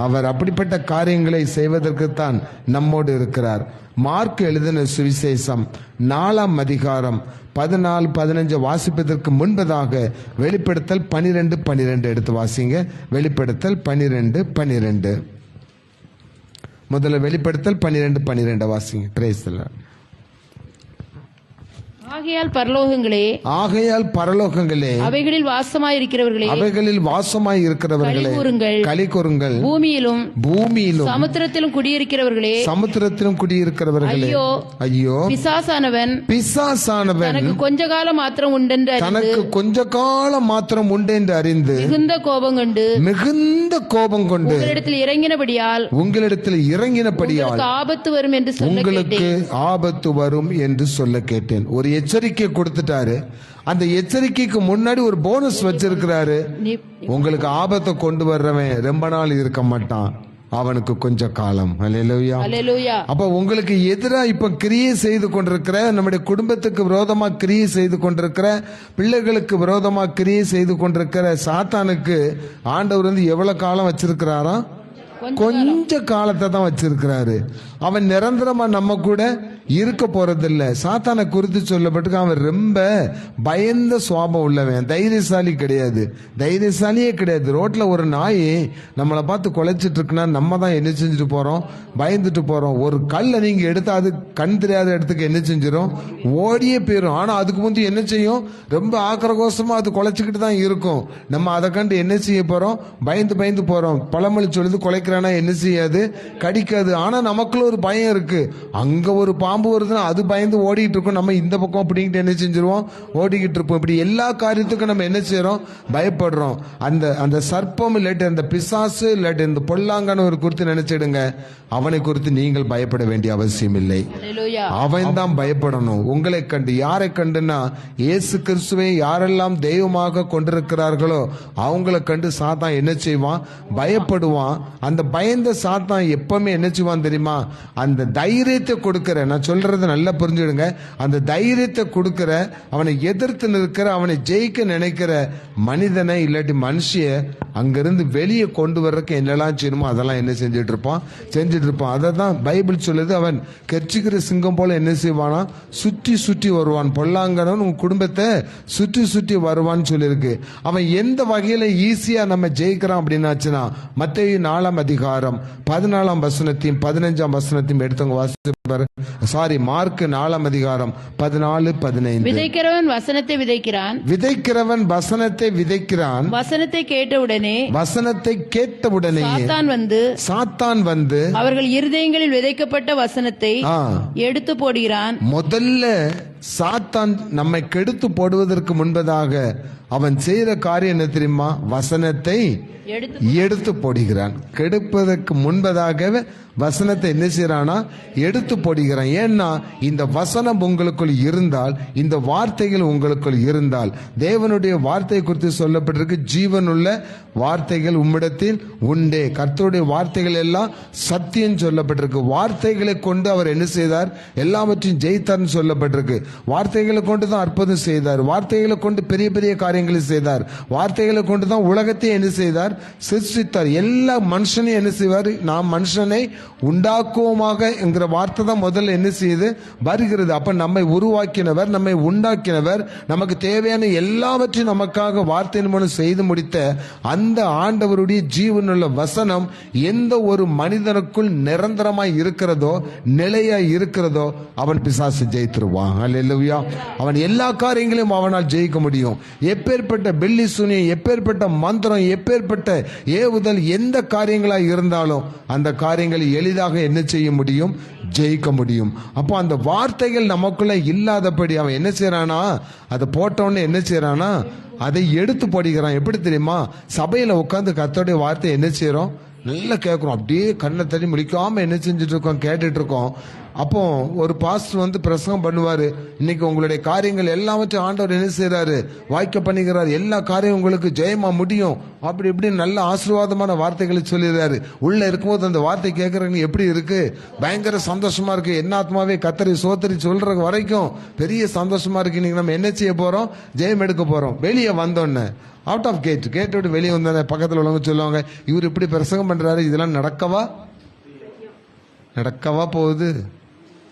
S2: அவர் அப்படிப்பட்ட காரியங்களை செய்வதற்குத்தான் நம்மோடு இருக்கிறார். மார்க் எழுதின சுவிசேஷம் 4ஆம் அதிகாரம் 14-15 வாசிப்பதற்கு முன்பதாக வெளிப்படுத்தல் 12-12 எடுத்து வாசிங்க. வெளிப்படுத்தல் 12-12. முதல்ல வெளிப்படுத்தல் 12-12 வாசிங்க. Praise the Lord.
S3: ஆகையால் பரலோகங்களே
S2: அவைகளில் வாசமாயிருக்கிறவர்களே களி கூறுங்கள். பூமியிலும்
S3: சமுத்திரத்திலும் குடியிருக்கிறவர்களே
S2: ஐயோ
S3: பிசாசானவன்
S2: தனக்கு
S3: கொஞ்ச காலம் மாத்திரம் உண்டென்று அறிந்து மிகுந்த கோபம் கொண்டு உங்களிடத்தில் இறங்கினபடியால் உங்களுக்கு ஆபத்து வரும் என்று சொல்ல கேட்டேன். ஒரு எச்சரிக்கை கொடுத்துட்டாரு. அந்த எச்சரிக்கைக்கு முன்னாடி ஒரு போனஸ் வச்சிருக்கிறாரு. உங்களுக்கு ஆபத்தை கொண்டு வர்றவன் ரொம்ப நாள் இருக்க மாட்டான்.
S2: அவனுக்கு கொஞ்ச காலம். அல்லேலூயா.
S3: அல்லேலூயா.
S2: அப்ப உங்களுக்கு எதிரா இப்ப கிரியை செய்து கொண்டிருக்கிற, நம்முடைய குடும்பத்துக்கு விரோதமா கிரியை செய்து கொண்டிருக்கிற, பிள்ளைகளுக்கு விரோதமா கிரியை செய்து கொண்டிருக்கிற சாத்தானுக்கு ஆண்டவர் வந்து எவ்வளவு காலம் வச்சிருக்கிறாரா? கொஞ்ச காலத்தை தான் வச்சிருக்கிறாரு. அவன் நிரந்தரமா நம்ம கூட இருக்க போறதில்ல. சாத்தானை குறித்து சொல்லப்பட்டு அவன் ரொம்ப பயந்த சுவாபம் உள்ளவன், தைரியசாலி கிடையாது, தைரியசாலியே கிடையாது. ரோட்ல ஒரு நாய் நம்மளை பார்த்து குலைச்சிட்டு இருக்குன்னா நம்ம தான் என்ன செஞ்சுட்டு போறோம்? பயந்துட்டு போறோம். ஒரு கல்லை நீங்க எடுத்தா அது கண் தெரியாத இடத்துக்கு என்ன செஞ்சிடும்? ஓடியே போயிடும். ஆனா அதுக்கு முந்தி என்ன செய்யும்? ரொம்ப ஆக்கிரகோசமா அது குலைச்சிக்கிட்டு தான் இருக்கும். நம்ம அதை கண்டு என்ன செய்ய போறோம்? பயந்து பயந்து போறோம். பழமொழி சொல்லுது, குலைக்கிறானா என்ன செய்யாது? கடிக்காது. ஆனா நமக்குள்ள ஒரு பயம் இருக்கு. அங்க ஒரு பாம்பு வருதுன்னா அது பயந்து ஓடிட்டு இருக்கும். நம்ம இந்த பக்கம் அப்படிங்கிட்டு என்ன செஞ்சிருவோம்? ஓடிக்கிட்டு இருப்போம். இப்படி எல்லா காரியத்துக்கும் நம்ம என்ன செய்யறோம்? பயப்படுறோம். அந்த சர்ப்பம் இல்லாட்டி அந்த பிசாசு இல்லாட்டி இந்த பொல்லாங்கன்னு ஒரு குறித்து நினைச்சிடுங்க. அவனை குறித்து நீங்கள் பயப்பட வேண்டிய அவசியம் இல்லை. அவன் தான் பயப்படணும். உங்களை கண்டு. யாரை கண்டுன்னா இயேசு கிறிஸ்துவை யாரெல்லாம் தெய்வமாக கொண்டிருக்கிறார்களோ அவங்களை கண்டு சாத்தான் என்ன செய்வான்? பயப்படுவான். அந்த பயந்த சாத்தான் எப்பவுமே என்ன செய்வான் தெரியுமா? அந்த தைரியத்தை கொடுக்கிற, நான் சொல்றது நல்லா புரிஞ்சுடுங்க, அந்த தைரியத்தை கொடுக்கிற, அவனை எதிர்த்து நிற்கிற, அவனை ஜெயிக்க நினைக்கிற மனிதனை இல்லாட்டி மனுஷிய அங்கிருந்து வெளியே கொண்டு வர்றதுக்கு என்னெல்லாம் செய்யணுமோ அதெல்லாம் என்ன செஞ்சுட்டு இருப்பான். அதை தான் பைபிள் சொல்லுது. அவன் கெர்ச்சிக்கிற சிங்கம் போல என்ன செய்வானா? சுற்றி சுற்றி வருவான். பொல்லாங்கனவன் உன் குடும்பத்தை சுற்றி சுற்றி வருவான்னு சொல்லியிருக்கு. அவன் எந்த வகையில ஈஸியா நம்ம ஜெயிக்கிறான் அப்படின்னாச்சுன்னா மத்தேயு 4ஆம் அதிகாரம் 14ஆம் வசனத்தையும் 15ஆம் வசனத்தையும் எடுத்தவங்க வாசிப்பாரு. மார்க் 4ஆம் அதிகாரம் 14-15.
S3: விதைக்கிறவன் வசனத்தை விதைக்கிறான். வசனத்தை கேட்டவுடனே சாத்தான் வந்து அவர்கள் இருதயங்களில் விதைக்கப்பட்ட வசனத்தை எடுத்து போடுகிறான்.
S2: முதல்ல சாத்தான் நம்மை கெடுத்து போடுவதற்கு முன்பதாக அவன் செய்யற காரியம் என்ன தெரியுமா? வசனத்தை எடுத்து போடுகிறான். கெடுப்பதற்கு முன்பதாகவே வசனத்தை என்ன செய்யறானா? எடுத்து போடுகிறான். ஏன்னா இந்த வசனம் உங்களுக்குள் இருந்தால், இந்த வார்த்தைகள் உங்களுக்குள் இருந்தால், தேவனுடைய வார்த்தை குறித்து சொல்லப்பட்டிருக்கு, ஜீவனுள்ள வார்த்தைகள் உம்மிடத்தில் உண்டே. கர்த்தருடைய வார்த்தைகள் எல்லாம் சத்தியம் சொல்லப்பட்டிருக்கு. வார்த்தைகளை கொண்டு அவர் என்ன செய்தார்? எல்லாவற்றையும் ஜெயித்தார்னு சொல்லப்பட்டிருக்கு. வார்த்தைகளை கொண்டு தான் அற்புதம் செய்தார். வார்த்தைகளை கொண்டு பெரிய பெரிய காரியங்களை செய்தார். வார்த்தைகளை கொண்டு தான் உலகத்தை என்ன செய்தார்? சிருஷ்டித்தார். எல்லா மனுஷனையும் என்ன செய்வார்? நாம் மனுஷனை உண்டாக்குவோமாக என்கிற வார்த்தை தான் முதல்ல என்ன செய்யுது? வருகிறது. அப்ப நம்மை உருவாக்கினவர், நம்மை உண்டாக்கினவர், நமக்கு தேவையான எல்லாவற்றையும் நமக்காக வார்த்தையின் மூலம் செய்து முடித்த அந்த ஆண்டவருடைய ஜீவனுள்ள வசனம் எந்த ஒரு மனிதனுக்குள் நிரந்தரமாய் இருக்கிறதோ, நிலையாய் இருக்கிறதோ, அவன் பிசாசு ஜெயித்துருவான். அல்லேலூயா. அவன் எல்லா காரியங்களையும் அவனால் ஜெயிக்க முடியும். எப்பேற்பட்ட பில்லி சூனியம், எப்பேற்பட்ட மந்திரம், எப்பேற்பட்ட ஏவுதல், எந்த காரியங்களாய் இருந்தாலும் அந்த காரியங்களை எளிதாக என்ன செய்ய முடியும்? ஜெயிக்க முடியும். அப்போ அந்த வார்த்தைகள் நமக்குள்ள இல்லாதபடி அவன் என்ன செய்யறானா? அதை போட்டோன்னு என்ன செய்யறானா? அதை எடுத்து போடுகிறான். எப்படி தெரியுமா? சபையில உட்கார்ந்து கர்த்தருடைய வார்த்தை என்ன செய்யறோம்? நல்லா கேட்கிறோம். அப்படியே கண்ணை தண்ணி முடிக்காம என்ன செஞ்சுட்டு இருக்கோம்? கேட்டுட்டு இருக்கோம். அப்போ ஒரு பாஸ்டர் வந்து பிரசங்கம் பண்ணுவாரு. இன்னைக்கு உங்களுடைய காரியங்கள் எல்லாவற்றையும் ஆண்டவர் என்ன செய்யறாரு? வாய்க்க பண்ணுகிறார். எல்லா காரியம் உங்களுக்கு ஜெயமா முடியும். அப்படி இப்படி நல்ல ஆசீர்வாதமான வார்த்தைகளை சொல்லிடுறாரு. உள்ள இருக்கும்போது அந்த வார்த்தை கேட்கறவங்க எப்படி இருக்கு? பயங்கர சந்தோஷமா இருக்கு. என்ன ஆத்மாவே கத்தரி சோத்தரி சொல்ற வரைக்கும் பெரிய சந்தோஷமா இருக்கு. இன்னைக்கு நம்ம என்ன செய்ய போறோம்? ஜெயம் எடுக்க போறோம். வெளியே வந்தோன்னு அவுட் ஆஃப் கேட் விட்டு வெளியே வந்த பக்கத்தில் உள்ளவங்க சொல்லுவாங்க, இவர் இப்படி பிரசங்கம் பண்றாரு, இதெல்லாம் நடக்கவா போகுது?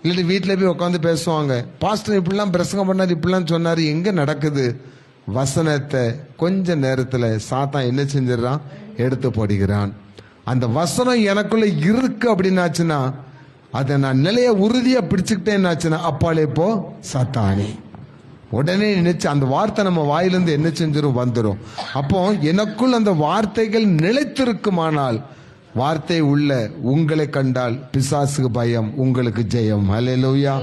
S2: இல்லாட்டி வீட்டில் போய் உட்காந்து பேசுவாங்க, பாஸ்டர் இப்படிலாம் பிரசங்கம் பண்ணாரு, இப்படிலாம் சொன்னாரு. எங்க நடக்குது? வசனத்தை கொஞ்ச நேரத்தில் சாத்தான் என்ன செஞ்சிடறான்? எடுத்து போடுகிறான். அந்த வசனம் எனக்குள்ள இருக்கு அப்படின்னாச்சுன்னா, அதை நான் நிலைய உறுதியா பிடிச்சுக்கிட்டேன்னாச்சுன்னா, அப்பாலே போ சாத்தானே, உடனே நினைச்சு அந்த வார்த்தை நம்ம வாயிலிருந்து என்ன செஞ்சிரும்? வந்துடும். அப்போ எனக்குள் அந்த வார்த்தைகள் நிலைத்திருக்குமானால், வார்த்தை உள்ள உங்களை கண்டால் பிசாசுக்கு பயம், உங்களுக்கு ஜெயம். அல்லேலூயா.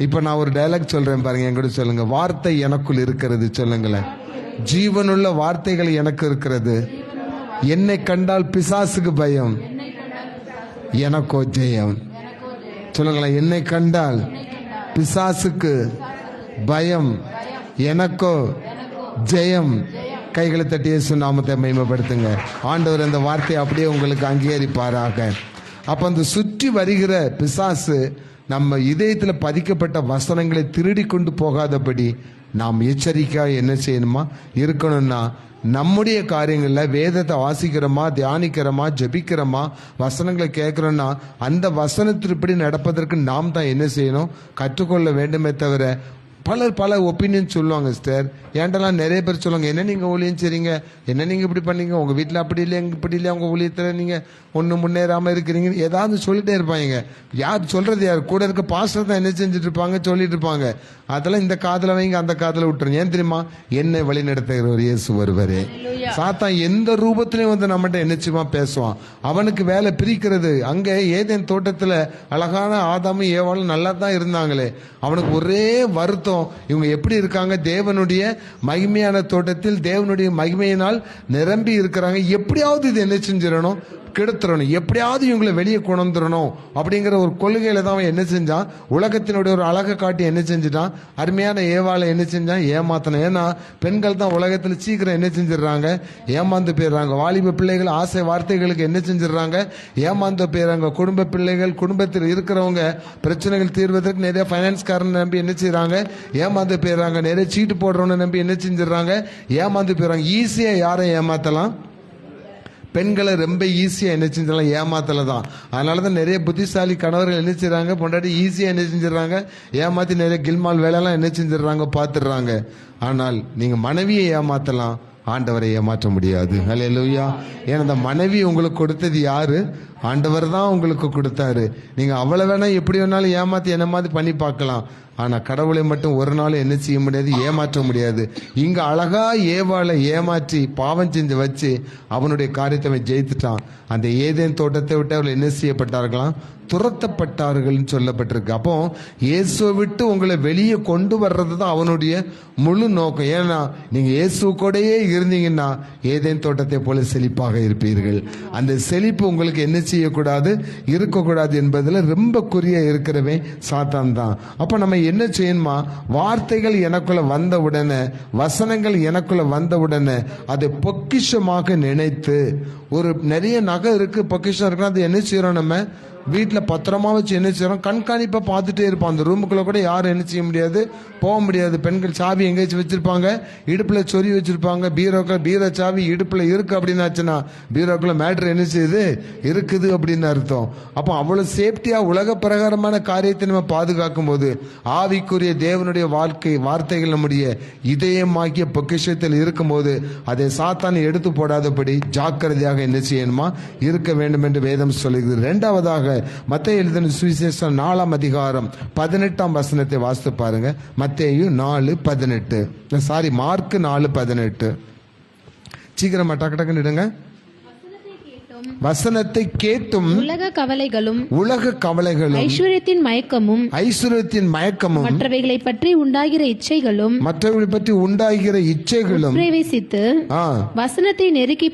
S2: இப்ப நான் ஒரு டயலாக் சொல்றேன் பாருங்க, என்கூட சொல்லுங்க. வார்த்தை எனக்குள் இருக்கிறது. சொல்லுங்களேன். ஜீவனுள்ள வார்த்தைகள் எனக்கு இருக்கிறது. என்னை கண்டால் பிசாசுக்கு பயம், எனக்கோ ஜெயம். சொல்லுங்களேன். என்னை கண்டால் பிசாசுக்கு பயம், எனக்கோ ஜெயம். கைகளை தட்டி இயேசு நாமத்தை மகிமைப்படுத்துங்க. ஆண்டவர் அந்த வார்த்தையை அப்படியே உங்களுக்கு அங்கீகரிப்பாராக. அப்ப அந்த சுற்றி வருகிற பிசாசு நம்ம இதயத்தில் பதிக்கப்பட்ட வசனங்களை திருடி கொண்டு போகாதபடி நாம் எச்சரிக்கையாக என்ன செய்யணுமா இருக்கணும்னா, நம்முடைய காரியங்களில் வேதத்தை வாசிக்கிறோமா, தியானிக்கிறோமா, ஜெபிக்கிறோமா, வசனங்களை கேட்குறோன்னா அந்த வசனத்திற்படி நடப்பதற்கு நாம் தான் என்ன செய்யணும், கற்றுக்கொள்ள வேண்டுமே தவிர பல ஒப்பீனியன் சொல்லுவாங்க சிஸ்டர். ஏன்டெல்லாம் நிறைய பேர் சொல்லுவாங்க, என்ன நீங்கள் ஊழியம் செய்றீங்க, என்ன நீங்கள் இப்படி பண்ணீங்க, உங்கள் வீட்டில் அப்படி இல்லை, எங்க இப்படி இல்லை, உங்கள் ஊழியத்தில் நீங்கள் ஒன்றும் முன்னேறாமல் இருக்கிறீங்க, ஏதாவது சொல்லிட்டே இருப்பாங்க. யார் சொல்கிறது யார்? கூட இருக்க பாஸ்டர் தான் என்ன செஞ்சுட்டு இருப்பாங்க, சொல்லிட்டு இருப்பாங்க. அதெல்லாம் இந்த காதில் வைங்க, அந்த காதில் விட்டுருங்க. ஏன் தெரியுமா? என்னை வழி நடத்துகிறவர் இயேசு வருவாரு. சாத்தான் எந்த ரூபத்திலையும் வந்து நம்மகிட்ட என்னச்சுமா பேசுவான். அவனுக்கு வேலை பிரிக்கிறது. அங்கே ஏதேன் தோட்டத்தில் அழகான ஆதாமும் ஏவாளும் நல்லா தான் இருந்தாங்களே, அவனுக்கு ஒரே வருத்தம், இவங்க எப்படி இருக்காங்க, தேவனுடைய மகிமையான தோட்டத்தில் தேவனுடைய மகிமையினால் நிரம்பி இருக்கிறாங்க, எப்படியாவது இது என்ன செஞ்சிடணும், கெடுத்துடணும், எப்படியாவது இவங்களை வெளியே கொண்டுறணும் அப்படிங்கிற ஒரு கொள்கையில தான் அவன் என்ன செஞ்சான், உலகத்தினுடைய ஒரு அழகை காட்டி என்ன செஞ்சுட்டான், அருமையான ஏவாளை என்ன செஞ்சான், ஏமாத்தணும். ஏன்னா பெண்கள் தான் உலகத்தில் சீக்கிரம் என்ன செஞ்சிடறாங்க, ஏமாந்து போயிடுறாங்க. வாலிப பிள்ளைகள் ஆசை வார்த்தைகளுக்கு என்ன செஞ்சிடறாங்க, ஏமாந்து போயிடுறாங்க. குடும்ப பிள்ளைகள், குடும்பத்தில் இருக்கிறவங்க பிரச்சனைகள் தீர்வதற்கு நிறைய ஃபைனான்ஸ்காரன் நம்பி என்ன செய்யறாங்க, ஏமாந்து போயிடுறாங்க. நிறைய சீட்டு போடுறவனை நம்பி என்ன செஞ்சிடறாங்க, ஏமாந்து போயிடுறாங்க. ஈஸியா யாரை ஏமாத்தலாம்? பெண்களை ரொம்ப ஈஸியா என்ன செஞ்சிடலாம், ஏமாத்தல தான். அதனாலதான் நிறைய புத்திசாலி கணவர்கள் என்ன செய்யறாங்க, பொண்டாட்டி ஈஸியா என்ன செஞ்சிடறாங்க, ஏமாத்தி நிறைய கில்மால் வேலையெல்லாம் என்ன செஞ்சிடறாங்க, பார்த்துடுறாங்க. ஆனால் நீங்க மனைவியை ஏமாத்தலாம், ஆண்டவரை ஏமாற்ற முடியாது. ஹல்லேலூயா. ஏன்னா அந்த மனைவி உங்களுக்கு கொடுத்தது யாரு? ஆண்டவர் தான் உங்களுக்கு கொடுத்தாரு. நீங்க அவளை வேணா எப்படி வேணாலும் ஏமாத்தி என்ன மாதிரி பண்ணி பார்க்கலாம். ஆனா கடவுளை மட்டும் ஒரு நாள் என்ன செய்ய முடியாது, ஏமாற்ற முடியாது. இங்க அழகா ஏவாளை ஏமாற்றி பாவம் செஞ்சு வச்சு அவனுடைய காரியத்தை ஜெயித்துட்டான். அந்த ஏதேன் தோட்டத்தை விட்டு அவர்கள் என்ன செய்யப்பட்டார்களாம், துரத்தப்பட்டார்கள் சொல்லப்பட்டிருக்கு. அப்போ இயேசுவை விட்டு உங்களை வெளியே கொண்டு வர்றது தான் அவனுடைய முழு நோக்கம். ஏன்னா நீங்க இயேசு கூடயே இருந்தீங்கன்னா ஏதேன் தோட்டத்தை போல செழிப்பாக இருப்பீர்கள். அந்த செழிப்பு உங்களுக்கு என்ன செய்யக்கூடாது, இருக்கக்கூடாது என்பதுல ரொம்ப குறியா இருக்கிறவே சாத்தான் தான். அப்ப நம்ம என்ன செய்யணுமா, வார்த்தைகள் எனக்குள்ள வந்த உடனே, வசனங்கள் எனக்குள்ள வந்த உடனே அதை பொக்கிஷமாக நினைத்து, ஒரு நிறைய நகை இருக்கு, பொக்கிஷம் இருக்குன்னா அது என்ன செய்யறோம், நம்ம வீட்டில் பத்திரமா வச்சு என்ன செய்யறோம், கண்காணிப்பா பார்த்துட்டே இருப்போம். அந்த ரூமுக்குள்ள கூட யாரும் என்ன செய்ய முடியாது, போக முடியாது. பெண்கள் சாவி எங்கேயாச்சும் வச்சிருப்பாங்க, இடுப்புல சொறி வச்சிருப்பாங்க. பீரோ சாவி இடுப்புல இருக்கு அப்படின்னு ஆச்சுன்னா பீரோக்குள்ள மேட்ரு என்ன செய்யுது, இருக்குது அப்படின்னு அர்த்தம். அப்போ அவ்வளவு சேஃப்டியா உலக பிரகாரமான காரியத்தை நம்ம பாதுகாக்கும் போது ஆவிக்குரிய தேவனுடைய வார்த்தைகள் நம்முடைய இதயமாக்கிய பொக்கிஷத்தில் இருக்கும் போது அதை சாத்தான் எடுத்து போடாதபடி ஜாக்கிரதையாக என்ன செய்யணுமா இருக்க வேண்டும் என்று வேதம் சொல்லுகிறது. இரண்டாவதாக மத்தேயு எழுதின சுவிசேஷம் 4ஆம் அதிகாரம் 18ஆம் வசனத்தை வாசித்து பாருங்க. மத்தேயு 4:18, சாரி மார்க் 4:18. சீக்கிரமா டக்கு டக்குன்னு இடுங்க. வசனத்தை கேட்டும்
S4: உலக கவலைகளும்
S2: ஐஸ்வர்யத்தின் மயக்கமும்
S4: மற்றவைகளை பற்றி உண்டாகிற இச்சைகளும் பிரவேசித்து வசனத்தை நெருக்கி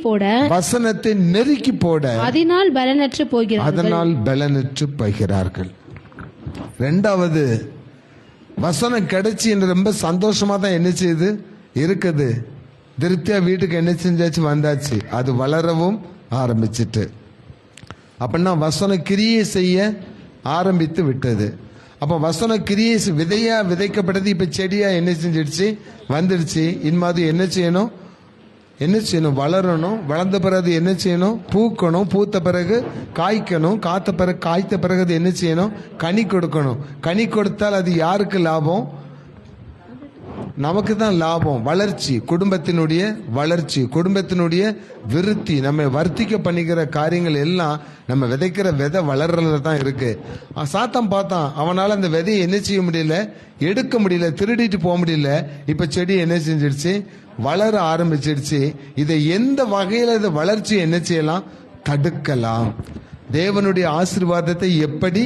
S4: போட அதனால் பலனற்று போகிறார்கள்.
S2: ரெண்டாவது, வசனம் கிடைச்சி என்று ரொம்ப சந்தோஷமா தான் என்ன செய்யுது இருக்குது, திருப்தியா வீட்டுக்கு என்ன செஞ்சாச்சு, வந்தாச்சு, அது வளரவும் ஆரம்பிச்சிட்டு. அப்படின்னா வசன கிரியை செய்ய ஆரம்பித்து விட்டது. அப்ப வசன கிரியை விதையா விதைக்கப்பட்டது இப்ப செடியா என்ன செஞ்சிடுச்சு, வந்துடுச்சு. இன்மாதிரி என்ன செய்யணும், வளரணும். வளர்ந்த பிறகு என்ன செய்யணும், பூக்கணும். பூத்த பிறகு காய்க்கணும். காய்த்த பிறகு அது என்ன செய்யணும், கனி கொடுக்கணும். கனி கொடுத்தால் அது யாருக்கு லாபம், நமக்கு தான் லாபம். வளர்ச்சி, குடும்பத்தினுடைய வளர்ச்சி, குடும்பத்தினுடைய விருத்தி, நம்ம வர்த்திக்க பண்ணிக்கிற காரியங்கள் எல்லாம் நம்ம விதைக்கிற விதை வளர்றதுல தான் இருக்கு. சாத்தான் பார்த்தான், அவனால அந்த விதையை என்ன செய்ய முடியல, எடுக்க முடியல, திருடிட்டு போக முடியல. இப்ப செடி என்ன செஞ்சிடுச்சு, வளர ஆரம்பிச்சிடுச்சு. இதை எந்த வகையில இந்த வளர்ச்சி என்ன செய்யலாம், தடுக்கலாம். தேவனுடைய ஆசீர்வாதத்தை எப்படி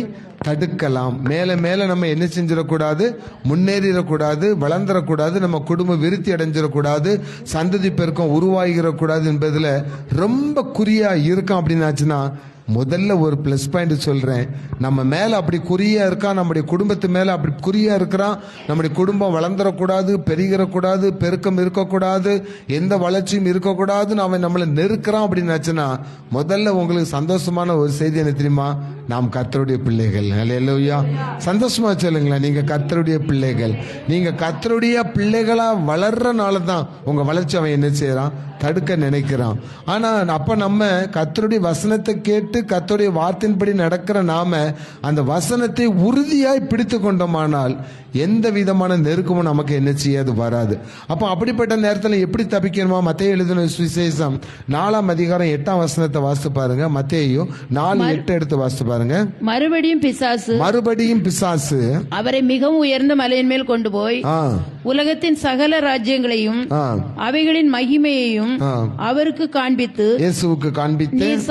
S2: தடுக்கலாம். மேல மேல நம்ம என்ன செஞ்சிடக்கூடாது, முன்னேறிடக்கூடாது, வளர்ந்துடக்கூடாது, நம்ம குடும்பம் விருத்தி அடைஞ்சிடக்கூடாது, சந்ததி பெருக்கம் உருவாகிடக்கூடாது என்பதுல ரொம்ப குறியா இருக்கோம். அப்படின்னாச்சுன்னா முதல்ல ஒரு பிளஸ் பாயிண்ட் சொல்றேன், நம்ம மேல அப்படி குறியா இருக்கான், நம்முடைய குடும்பத்து மேல அப்படி குறியா இருக்கிறான், நம்முடைய குடும்பம் வளர்ந்துடக்கூடாது, பெருகிடக்கூடாது, பெருக்கம் இருக்கக்கூடாது, எந்த வளர்ச்சியும் இருக்கக்கூடாதுன்னு அவன் நம்மளை நெருக்கிறான் அப்படின்னாச்சுன்னா முதல்ல உங்களுக்கு சந்தோஷமான ஒரு செய்தி என்ன தெரியுமா, நாம் கர்த்தருடைய பிள்ளைகள். அல்லேலூயா. சந்தோஷமா சொல்லுங்களேன், நீங்க கர்த்தருடைய பிள்ளைகள். நீங்க கர்த்தருடைய பிள்ளைகளா வளர்றனால தான் உங்க வளர்ச்சி அவன் என்ன செய்யறான், தடுக்க நினைக்கிறான். ஆனா அப்ப நம்ம கர்த்தருடைய வசனத்தை கேட்டு கர்த்தருடைய வார்த்தையின்படி நடக்கிற நாம அந்த வசனத்தை உறுதியாய் பிடித்து கொண்டோமானால் எந்த விதமான நெருக்கமும் நமக்கு என்ன செய்யாது, வராது. அப்ப அப்படிப்பட்ட நேரத்தில் எப்படி தப்பிக்கணுமா, மத்தேயு எழுதின சுவிசேஷம் 4ஆம் அதிகாரம் 8ஆம் வசனத்தை வாசித்து பாருங்க. மத்தேயு 4:8 எடுத்து வாசித்து பாருங்க.
S4: மறுபடியும் பிசாசு அவரை மிகவும் உயர்ந்த மலையின் மேல் கொண்டு போய் உலகத்தின் சகல ராஜ்யங்களையும் அவைகளின் மகிமையையும் அவருக்கு காண்பித்து,
S2: இயேசுவுக்கு காண்பித்து,
S4: நீர்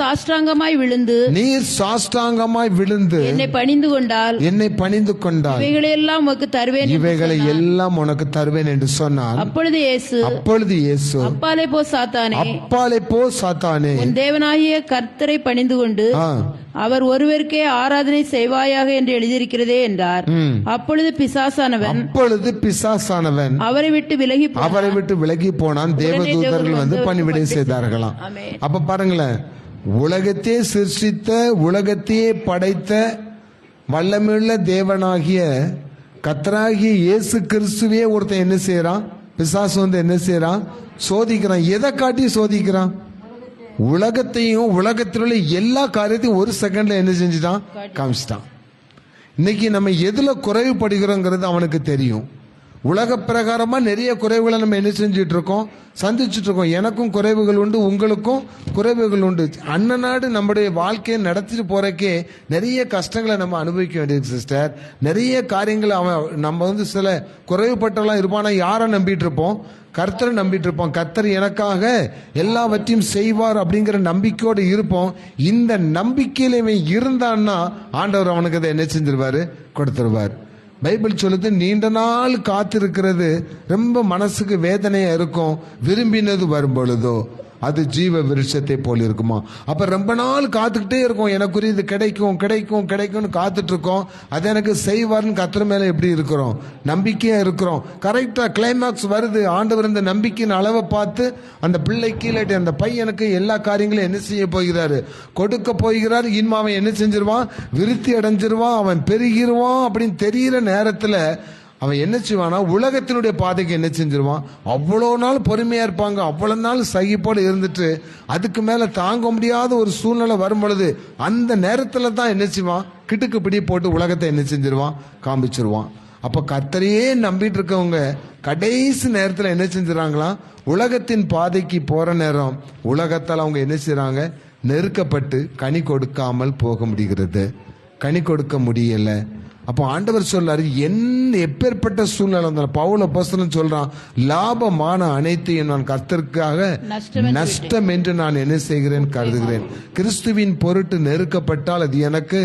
S4: சாஷ்டாங்கமாய் விழுந்து என்னை பணிந்து கொண்டால்
S2: இவைகளை எல்லாம் உனக்கு தருவேன் என்று சொன்னார்.
S4: அப்பொழுது இயேசு அப்பாலே போ சாத்தானே, உன் தேவனாகிய கர்த்தரை பணிந்து கொண்டு அவர் ஒருவருக்கே ஆராதனை செய்வாயாக என்று எழுதியிருக்கிறதே என்றார். அப்பொழுது பிசாசானவன் அவரை விட்டு விலகி போனான். தேவதூதர்கள் வந்து பணிவிடை செய்தார்களாம்.
S2: அப்ப பாருங்களேன், உலகத்தையே சிருஷ்டித்த, உலகத்தையே படைத்த வல்லமையுள்ள தேவனாகிய கர்த்தராகிய இயேசு கிறிஸ்துவே ஒருத்தன் என்ன செய்யறான், பிசாசு வந்து என்ன செய்யறான், சோதிக்கிறான். எதை காட்டி சோதிக்கிறான், உலகத்தையும் உலகத்தில் உள்ள எல்லா காரியத்தையும் ஒரு செகண்ட்ல என்ன செஞ்சுட்டான், காமிச்சிட்டான். இன்னைக்கு நம்ம எதுல குறைவுபடுகிறோங்கிறது அவனுக்கு தெரியும். உலக பிரகாரமா நிறைய குறைவுகளை நம்ம என்ன செஞ்சுட்டு இருக்கோம், சந்திச்சுட்டு இருக்கோம். எனக்கும் குறைவுகள் உண்டு, உங்களுக்கும் குறைவுகள் உண்டு. அண்ணனாடு நம்முடைய வாழ்க்கையை நடத்திட்டு போறக்கே நிறைய கஷ்டங்களை நம்ம அனுபவிக்க வேண்டியது சிஸ்டர். நிறைய காரியங்களை நம்ம வந்து சில குறைவுபட்டெல்லாம் இருப்பானா, யாரை நம்பிட்டு இருப்போம், கர்த்தரை நம்பிட்டு இருப்போம். கர்த்தர் எனக்காக எல்லாவற்றையும் செய்வார் அப்படிங்கிற நம்பிக்கையோடு இருப்போம். இந்த நம்பிக்கையில இவன் இருந்தான்னா ஆண்டவர் அவனுக்கு அதை என்ன செஞ்சிருவாரு, கொடுத்துருவார். பைபிள் சொல்லுது, நீண்ட நாள் காத்திருக்கிறது ரொம்ப மனசுக்கு வேதனையா இருக்கும், விரும்பினது வரும் பொழுதோ அது ஜீவ விருட்சத்தை போல இருக்குமா. அப்ப ரொம்ப நாள் காத்துக்கிட்டே இருக்கும், எனக்குரிய இது கிடைக்கும் கிடைக்கும் கிடைக்கும்னு காத்துட்டு இருக்கோம். அது எனக்கு செய்வார்னு கர்த்தர் மேல எப்படி இருக்கிறோம், நம்பிக்கையா இருக்கிறோம். கரெக்டா கிளைமாக்ஸ் வருது, ஆண்டவர் இந்த நம்பிக்கையின் அளவை பார்த்து அந்த பிள்ளைக்கு இல்லாட்டி அந்த பையனுக்கு எல்லா காரியங்களும் என்ன செய்ய போகிறாரு, கொடுக்க போகிறார். இனிமே அவன் என்ன செஞ்சிருவான், விருத்தி அடைஞ்சிருவான், அவன் பெருகிருவான் அப்படின்னு தெரிகிற நேரத்துல அவன் என்ன செய்வானா, உலகத்தினுடைய பாதைக்கு என்ன செஞ்சிருவான். அவ்வளோ நாள் பொறுமையா இருப்பாங்க, அவ்வளவு நாள் சகிப்போடு இருந்துட்டு அதுக்கு மேல தாங்க முடியாத ஒரு சூழ்நிலை வரும் பொழுது அந்த நேரத்துல தான் என்ன செய்வான், கிட்டுக்கு பிடி போட்டு உலகத்தை என்ன செஞ்சிருவான், காமிச்சிருவான். அப்ப கர்த்தரையே நம்பிட்டு இருக்கவங்க கடைசி நேரத்துல என்ன செஞ்சிடறாங்களாம், உலகத்தின் பாதைக்கு போற நேரம் உலகத்தால் அவங்க என்ன செய்யறாங்க, நெருக்கப்பட்டு கனி கொடுக்காமல் போக முடிகிறது, கனி கொடுக்க முடியல. அப்போ ஆண்டவர் சொல்றாரு, எப்பேற்பட்ட சூழ்நிலை வந்தாலும், பவுல் அப்போஸ்தலன் சொல்றான், லாபமான அனைத்தையும் நான் கர்த்தருக்காக நஷ்டம் என்று நான் என்ன செய்கிறேன், கருதுகிறேன். கிறிஸ்துவின் பொருட்டு நெருக்கப்பட்டால் அது எனக்கு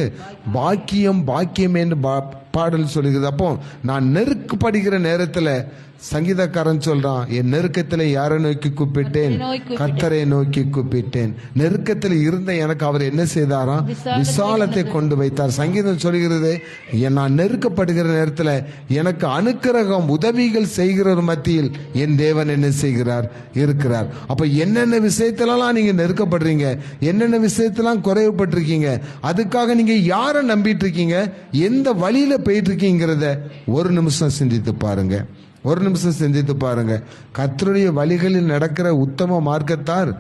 S2: பாக்கியம் பாக்கியம் என்று பாடல் சொல்லுகிறது. அப்போ நான் நெருக்கப்படுகிற நேரத்தில் சங்கீதக்காரன் சொல்றான், என் நெருக்கத்தில் யாரை நோக்கி கூப்பிட்டேன், கர்த்தரை நோக்கி கூப்பிட்டேன். நெருக்கத்தில் இருந்த எனக்கு அவர் என்ன செய்தாராம், விசாலத்தை கொண்டு வைத்தார். சங்கீதம் சொல்கிறது, நான் நெருக்கப்படுகிற நேரத்தில் எனக்கு அனுக்கிரகம் உதவிகள் செய்கிற மத்தியில் என் தேவன் என்ன செய்கிறார், இருக்கிறார். அப்ப என்னென்ன விஷயத்திலாம் நீங்க நெருக்கப்படுறீங்க, என்னென்ன விஷயத்தெல்லாம் குறைவுபட்டிருக்கீங்க, அதுக்காக நீங்க யாரை நம்பிட்டு இருக்கீங்க, எந்த வழியில போயிட்டு இருக்கீங்கிறத ஒரு நிமிஷம் சிந்தித்து பாருங்க, ஒரு நிமிஷம் சிந்தித்து பாருங்க. கர்த்தருடைய வழிகளில் நடக்கிற உத்தம மார்க்கத்தார்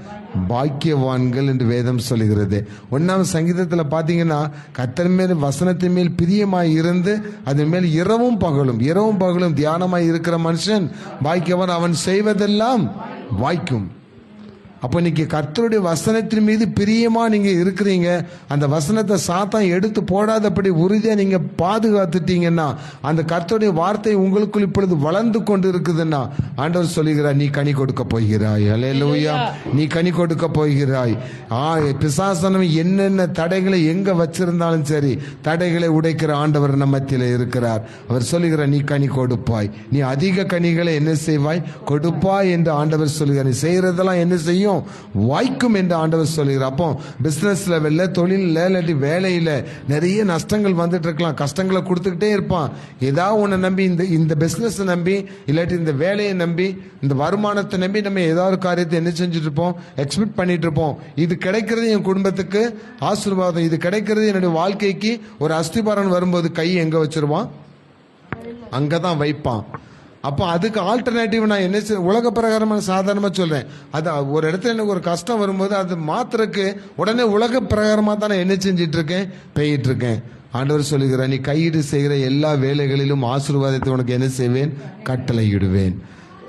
S2: பாக்கியவான்கள் என்று வேதம் சொல்லுகிறது. 1ஆம் சங்கீதத்தில் பார்த்தீங்கன்னா, கர்த்தர் மேல் வசனத்தின் மேல் பிரியமாய் இருந்து அதன் மேல் இரவும் பகலும் தியானமாய் இருக்கிற மனுஷன் பாக்கியவான், அவன் செய்வதெல்லாம் வாய்க்கும். அப்போ இன்னைக்கு கர்த்தருடைய வசனத்தின் மீது பிரியமா நீங்க இருக்கிறீங்க, அந்த வசனத்தை சாத்தான் எடுத்து போடாதபடி உறுதியா நீங்க பாதுகாத்துட்டீங்கன்னா, அந்த கர்த்தருடைய வார்த்தை உங்களுக்குள் இப்பொழுது வளர்ந்து கொண்டு இருக்குதுன்னா, ஆண்டவர் சொல்லுகிறார், நீ கனி கொடுக்க போகிறாய். அல்லேலூயா, நீ கனி கொடுக்க போகிறாய். பிசாசனம் என்னென்ன தடைகளை எங்க வச்சிருந்தாலும் சரி, தடைகளை உடைக்கிற ஆண்டவர் நம்ம மத்தியில இருக்கிறார். அவர் சொல்லுகிறார், நீ கனி கொடுப்பாய், நீ அதிக கனிகளை என்ன செய்வாய், கொடுப்பாய் என்று ஆண்டவர் சொல்லுகிறார். நீ செய்யறதெல்லாம் என்ன செய்யும், வாய்க்கும் என்று ஆண்டவர் சொல்லுகிறார். அப்போ பிசினஸ் லெவல்ல, தொழில் இல்லாட்டி வேலையில நிறைய நஷ்டங்கள் வந்துட்டு இருக்கலாம், கஷ்டங்களை கொடுத்துக்கிட்டே இருப்பான். ஏதாவது ஒன்றை நம்பி, இந்த பிசினஸ் நம்பி, இல்லாட்டி இந்த வேலையை நம்பி, இந்த வருமானத்தை நம்பி நம்ம ஏதாவது காரியத்தை என்ன செஞ்சுட்டு இருப்போம், எக்ஸ்பெக்ட் பண்ணிட்டு இருப்போம். இது கிடைக்கிறது என் குடும்பத்துக்கு ஆசீர்வாதம், இது கிடைக்கிறது என்னுடைய வாழ்க்கைக்கு ஒரு அஸ்திபாரம் வரும்போது கை எங்க வச்சிருவான், அங்கதான் வைப்பான். அப்போ அதுக்கு ஆல்டர்னேட்டிவ் நான் என்ன உலக பிரகாரமான சாதாரணமாக சொல்றேன். அது ஒரு இடத்துல எனக்கு ஒரு கஷ்டம் வரும்போது அது மாத்திரக்கு உடனே உலக பிரகாரமாக தான் நான் என்ன செஞ்சிட்டு இருக்கேன், பெய்யிட்டு இருக்கேன். ஆண்டவர் சொல்லுகிறார், நீ கையீடு செய்கிற எல்லா வேலைகளிலும் ஆசீர்வாதத்தை உனக்கு என்ன செய்வேன், கட்டளையிடுவேன்.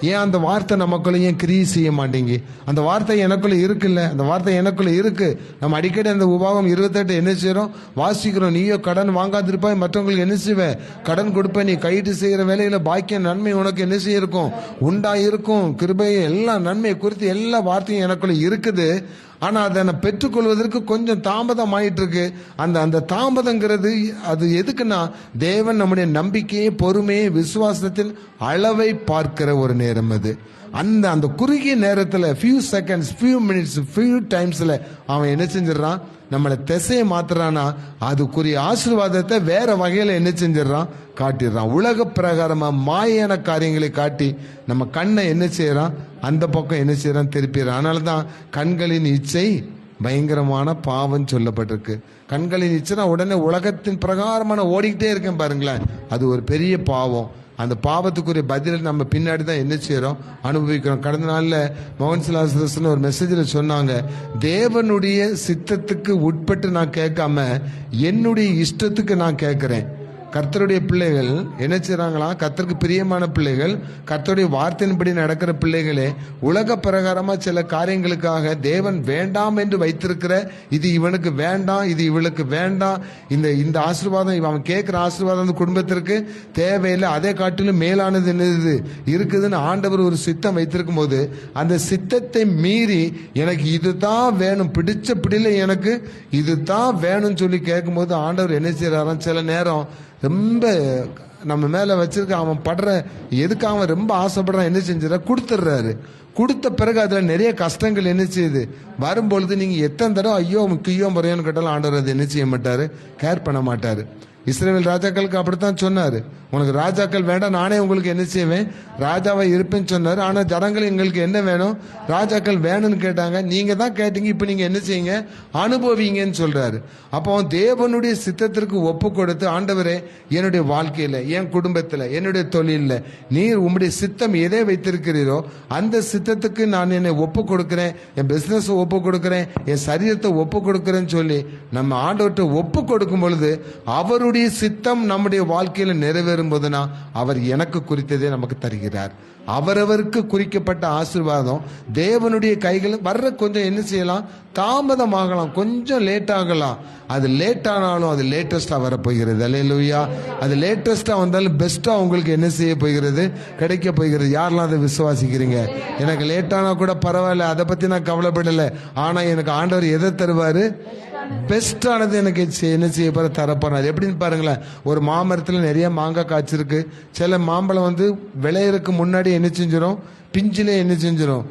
S2: ஏன் அந்த வார்த்தை நமக்குள்ள ஏன் கிரியை செய்ய மாட்டேங்கி? அந்த வார்த்தை எனக்குள்ள இருக்குல்ல, அந்த வார்த்தை எனக்குள்ள இருக்கு. நம்ம அடிக்கடி அந்த உபாகம் 28 என்ன செய்யறோம், வாசிக்கிறோம். நீயோ கடன் வாங்காதிருப்பாய், மற்றவங்களுக்கு என்ன செய்வேன், கடன் கொடுப்ப. நீ கையிட்டு செய்யற வேலையில பாக்கியம் நன்மை உனக்கு என்ன செய்யிருக்கும், உண்டா இருக்கும். கிருபையை எல்லா நன்மையை குறித்து எல்லா வார்த்தையும் எனக்குள்ள இருக்குது. ஆனா அதை நான் பெற்றுக்கொள்வதற்கு கொஞ்சம் தாமதம் ஆயிட்டு இருக்கு. அந்த தாமதங்கிறது அது எதுக்குன்னா, தேவன் நம்முடைய நம்பிக்கையை, பொறுமையை, விசுவாசத்தின் அளவை பார்க்கிற ஒரு நேரம் அது. அந்த குறுகிய நேரத்தில் few seconds, few minutes, few timesல அவன் என்ன செஞ்சிடறான், நம்மளை திசையை மாத்துறானா, அதுக்குரிய ஆசீர்வாதத்தை வேற வகையில என்ன செஞ்சிடறான், காட்டிடுறான். உலக பிரகாரமா மாயான காரியங்களை காட்டி நம்ம கண்ணை என்ன செய்யறான், அந்த பக்கம் என்ன செய்யறான், திருப்பிடுறான். அதனாலதான் கண்களின் இச்சை பயங்கரமான பாவம் சொல்லப்பட்டிருக்கு. கண்களின் இச்சைனா உடனே உலகத்தின் பிரகாரமான ஓடிக்கிட்டே இருக்கேன் பாருங்களேன், அது ஒரு பெரிய பாவம். அந்த பாவத்துக்குரிய பதில் நம்ம பின்னாடி தான் என்ன செய்யறோம், அனுபவிக்கிறோம். கடந்த நாள்ல மோகன் சிலாசன் ஒரு மெசேஜ்ல சொன்னாங்க, தேவனுடைய சித்தத்துக்கு உட்பட்டு நான் கேட்காம என்னுடைய இஷ்டத்துக்கு நான் கேட்கிறேன். கர்த்தருடைய பிள்ளைகள் என்ன செய்றாங்களாம், கர்த்தருக்கு பிரியமான பிள்ளைகள், கர்த்தருடைய வார்த்தையின்படி நடக்கிற பிள்ளைகளே, உலக பிரகாரமா சில காரியங்களுக்காக தேவன் வேண்டாம் என்று வைத்திருக்கிற, இது இவனுக்கு வேண்டாம், இது இவளுக்கு வேண்டாம், இந்த ஆசீர்வாதம் அவன் கேட்கிற ஆசீர்வாதம் அந்த குடும்பத்திற்கு தேவையில்லை, அதை காட்டிலும் மேலானது என்னது இருக்குதுன்னு ஆண்டவர் ஒரு சித்தம் வைத்திருக்கும் போது, அந்த சித்தத்தை மீறி எனக்கு இதுதான் வேணும், பிடிச்ச பிடில எனக்கு இதுதான் வேணும்னு சொல்லி கேட்கும் போது ஆண்டவர் என்ன செய்யறாராம், சில நேரம் ரொம்ப நம்ம மேல வச்சிருக்க அவன் படுற எதுக்கு அவன் ரொம்ப ஆசைப்படுறான் என்ன செஞ்சிடற கொடுத்துடுறாரு. கொடுத்த பிறகு அதுல நிறைய கஷ்டங்கள் என்ன செய்யுது வரும்பொழுது, நீங்க எத்தனை தடவை ஐயோ முக்கியோ முறையோன்னு கேட்டாலும் ஆண்டவர் அதை என்ன செய்ய மாட்டாரு, கேர் பண்ண மாட்டாரு. இஸ்ரவேல் ராஜாக்களுக்கு அப்படித்தான் சொன்னாரு, உனக்கு ராஜாக்கள் வேண்டாம், நானே உங்களுக்கு என்ன செய்வேன், ராஜாவை இருப்பேன்னு சொன்னாரு. ஆனா ஜனங்கள் எங்களுக்கு என்ன வேணும், ராஜாக்கள் வேணும்னு கேட்டாங்க. நீங்க தான் கேட்டீங்க, இப்ப நீங்க என்ன செய்யுங்க, அனுபவிங்கன்னு சொல்றாரு. அப்போ தேவனுடைய சித்தத்திற்கு ஒப்பு கொடுத்து, ஆண்டவரே என்னுடைய வாழ்க்கையில, என் குடும்பத்துல, என்னுடைய தொழில நீர் உம்முடைய சித்தம் எதை வைத்திருக்கிறீரோ அந்த சித்தத்துக்கு நான் என்னை ஒப்பு கொடுக்கிறேன், என் பிசினஸ் ஒப்பு கொடுக்கிறேன், என் சரீரத்தை ஒப்பு கொடுக்கிறேன்னு சொல்லி நம்ம ஆண்டவர்கிட்ட ஒப்பு கொடுக்கும் பொழுது அவருடைய சித்தம் நம்முடைய வாழ்க்கையில நிறைவேறும் போதுனா அவர் எனக்கு குறித்ததே நமக்கு தருகிறார். அவரவருக்கு குறிக்கப்பட்ட ஆசீர்வாதம் தேவனுடைய கைகள் வர்ற கொஞ்சம் என்ன செய்யலாம், தாமதமாகலாம், கொஞ்சம் லேட் ஆகலாம். அது லேட் ஆனாலும் அது லேட்டஸ்டா வரப்போகிறது. அல்லேலூயா. அது லேட்டஸ்டா வந்தாலும் பெஸ்டா உங்களுக்கு என்ன செய்ய போகிறது, கிடைக்க போகிறது. யாரெல்லாம் அதை விசுவாசிக்கிறீங்க? எனக்கு லேட்டானா கூட பரவாயில்ல, அதை பத்தி நான் கவலைப்படலை. ஆனா எனக்கு ஆண்டவர் எதை தருவாரு, பெஸ்டானது எனக்கு என்ன செய்ய போற தரப்போறாரு. அது எப்படின்னு பாருங்களேன், ஒரு மாமரத்துல நிறைய மாங்காய் காய்ச்சிருக்கு. சில மாம்பழம் விளையறதுக்கு முன்னாடி என்ன செஞ்சிடும், பிஞ்சிலே என்ன செஞ்சிடும்,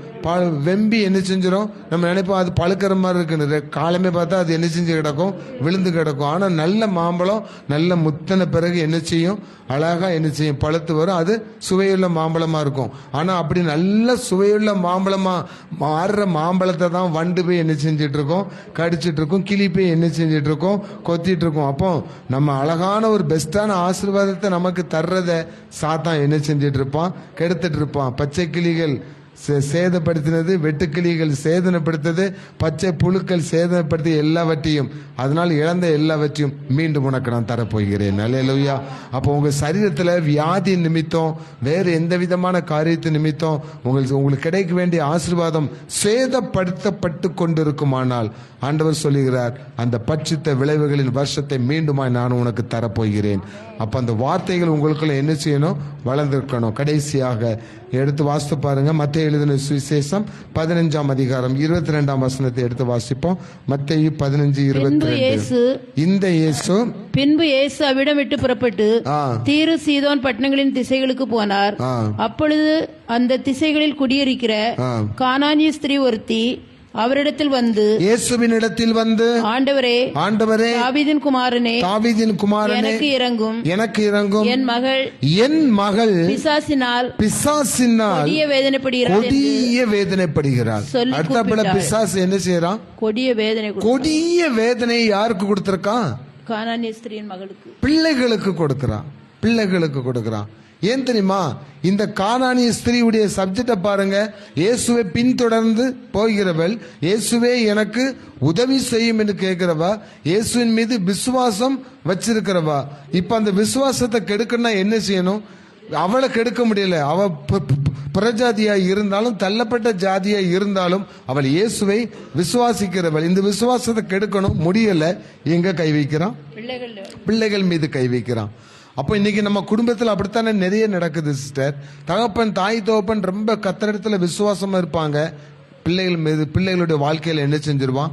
S2: வெம்பி என்ன செஞ்சிடும், நம்ம நினைப்போம் அது பழுக்கிற மாதிரி இருக்குன்னு, காலமே பார்த்தா அது என்ன செஞ்சு கிடக்கும், விழுந்து கிடக்கும். ஆனா நல்ல மாம்பழம் நல்ல முத்தன பிறகு என்ன செய்யும், அழகா என்ன செய்யும், பழுத்து வரும். அது சுவையுள்ள மாம்பழமா இருக்கும். ஆனா அப்படி நல்ல சுவையுள்ள மாம்பழமா மாறுற மாம்பழத்தை தான் வண்டு போய் என்ன செஞ்சிட்டு இருக்கோம், கடிச்சிட்டு இருக்கும், கிளி போய் என்ன செஞ்சிட்டு இருக்கோம், கொத்திட்டு இருக்கோம். அப்போ நம்ம அழகான ஒரு பெஸ்டான ஆசீர்வாதத்தை நமக்கு தர்றத சாத்தான் என்ன செஞ்சிட்டு இருப்பான், கெடுத்துட்டு இருப்பான். பச்சை கிளிகள் சேதப்படுத்தினது, வெட்டுக்கிளிகள் சேதனப்படுத்தது, பச்சை புழுக்கள் சேதப்படுத்தி எல்லாவற்றையும், அதனால் இழந்த எல்லாவற்றையும் மீண்டும் உனக்கு நான் தரப்போகிறேன். அல்லேலூயா. அப்போ உங்க சரீரத்தில் வியாதி நிமித்தம், வேறு எந்த விதமான காரியத்து நிமித்தம் உங்களுக்கு கிடைக்க வேண்டிய ஆசீர்வாதம் சேதப்படுத்தப்பட்டு கொண்டிருக்குமானால் ஆண்டவர் சொல்லுகிறார், அந்த பட்சித்த விளைவுகளின் வருஷத்தை மீண்டுமாய் நான் உனக்கு தரப்போகிறேன். அப்ப அந்த வார்த்தைகள் உங்களுக்குள்ள என்ன செய்யணும்? வளர்ந்திருக்கணும். கடைசியாக எடுத்து வாசித்து பாருங்க, மத்தேயு எழுதின சுவிசேஷம் 15ஆம் அதிகாரம் 22ஆம் வசனத்தை எடுத்து வாசிப்போம். மத்தேயு 15:22. இந்த இயேசு
S4: பின்பு இயேசு அவ்விடம் விட்டு புறப்பட்டு தீரு சீதோன் பட்டணங்களின் திசைகளுக்கு போனார். அப்பொழுது அந்த திசைகளில் குடியிருக்கிற கானானிய ஸ்திரீ ஒருத்தி அவரிடத்தில் வந்து,
S2: இயேசுவின் இடத்தில் வந்து,
S4: ஆண்டவரே,
S2: ஆண்டவரே,
S4: தாவீதின் குமாரனே,
S2: தாவீதின் குமாரனே,
S4: எனக்கு இறங்கும்,
S2: எனக்கு இறங்கும்,
S4: என் மகள்
S2: பிசாசினால்
S4: கொடிய
S2: வேதனைப்படுகிறாள். அடுத்தபடி பிசாசு என்ன செய்யறான்? கொடிய வேதனை யாருக்கு கொடுத்திருக்கான்?
S4: கானானிய ஸ்திரீயின் மகளுக்கு,
S2: பிள்ளைகளுக்கு கொடுக்கிறான். ஏன் தெரியுமா? இந்த கானானிய ஸ்திரீவுடைய சப்ஜெக்ட பாருங்க. இயேசுவை பின்தொடர்ந்து போகிறவள், இயேசுவே எனக்கு உதவி செய்யும் என்று கேட்கிறவா, இயேசுவின் மீது விசுவாசம் வச்சிருக்கிறவா. இப்ப அந்த விசுவாசத்தை கெடுக்கணும்னா என்ன செய்யணும்? அவளை கெடுக்க முடியல. அவ பிரஜாதியா இருந்தாலும், தள்ளப்பட்ட ஜாதியா இருந்தாலும், அவள் இயேசுவை விசுவாசிக்கிறவள். இந்த விசுவாசத்தை கெடுக்கணும், முடியல. எங்க கை வைக்கிறான்? பிள்ளைகள் மீது கை வைக்கிறான். அப்போ இன்னைக்கு நம்ம குடும்பத்தில் அப்படித்தானே நிறைய நடக்குது சிஸ்டர். தகப்பன், தாய் தகப்பன் ரொம்ப கத்திரத்துல விசுவாசமா இருப்பாங்க. பிள்ளைகள் மீது, பிள்ளைகளுடைய வாழ்க்கையில என்ன செஞ்சிருவான்?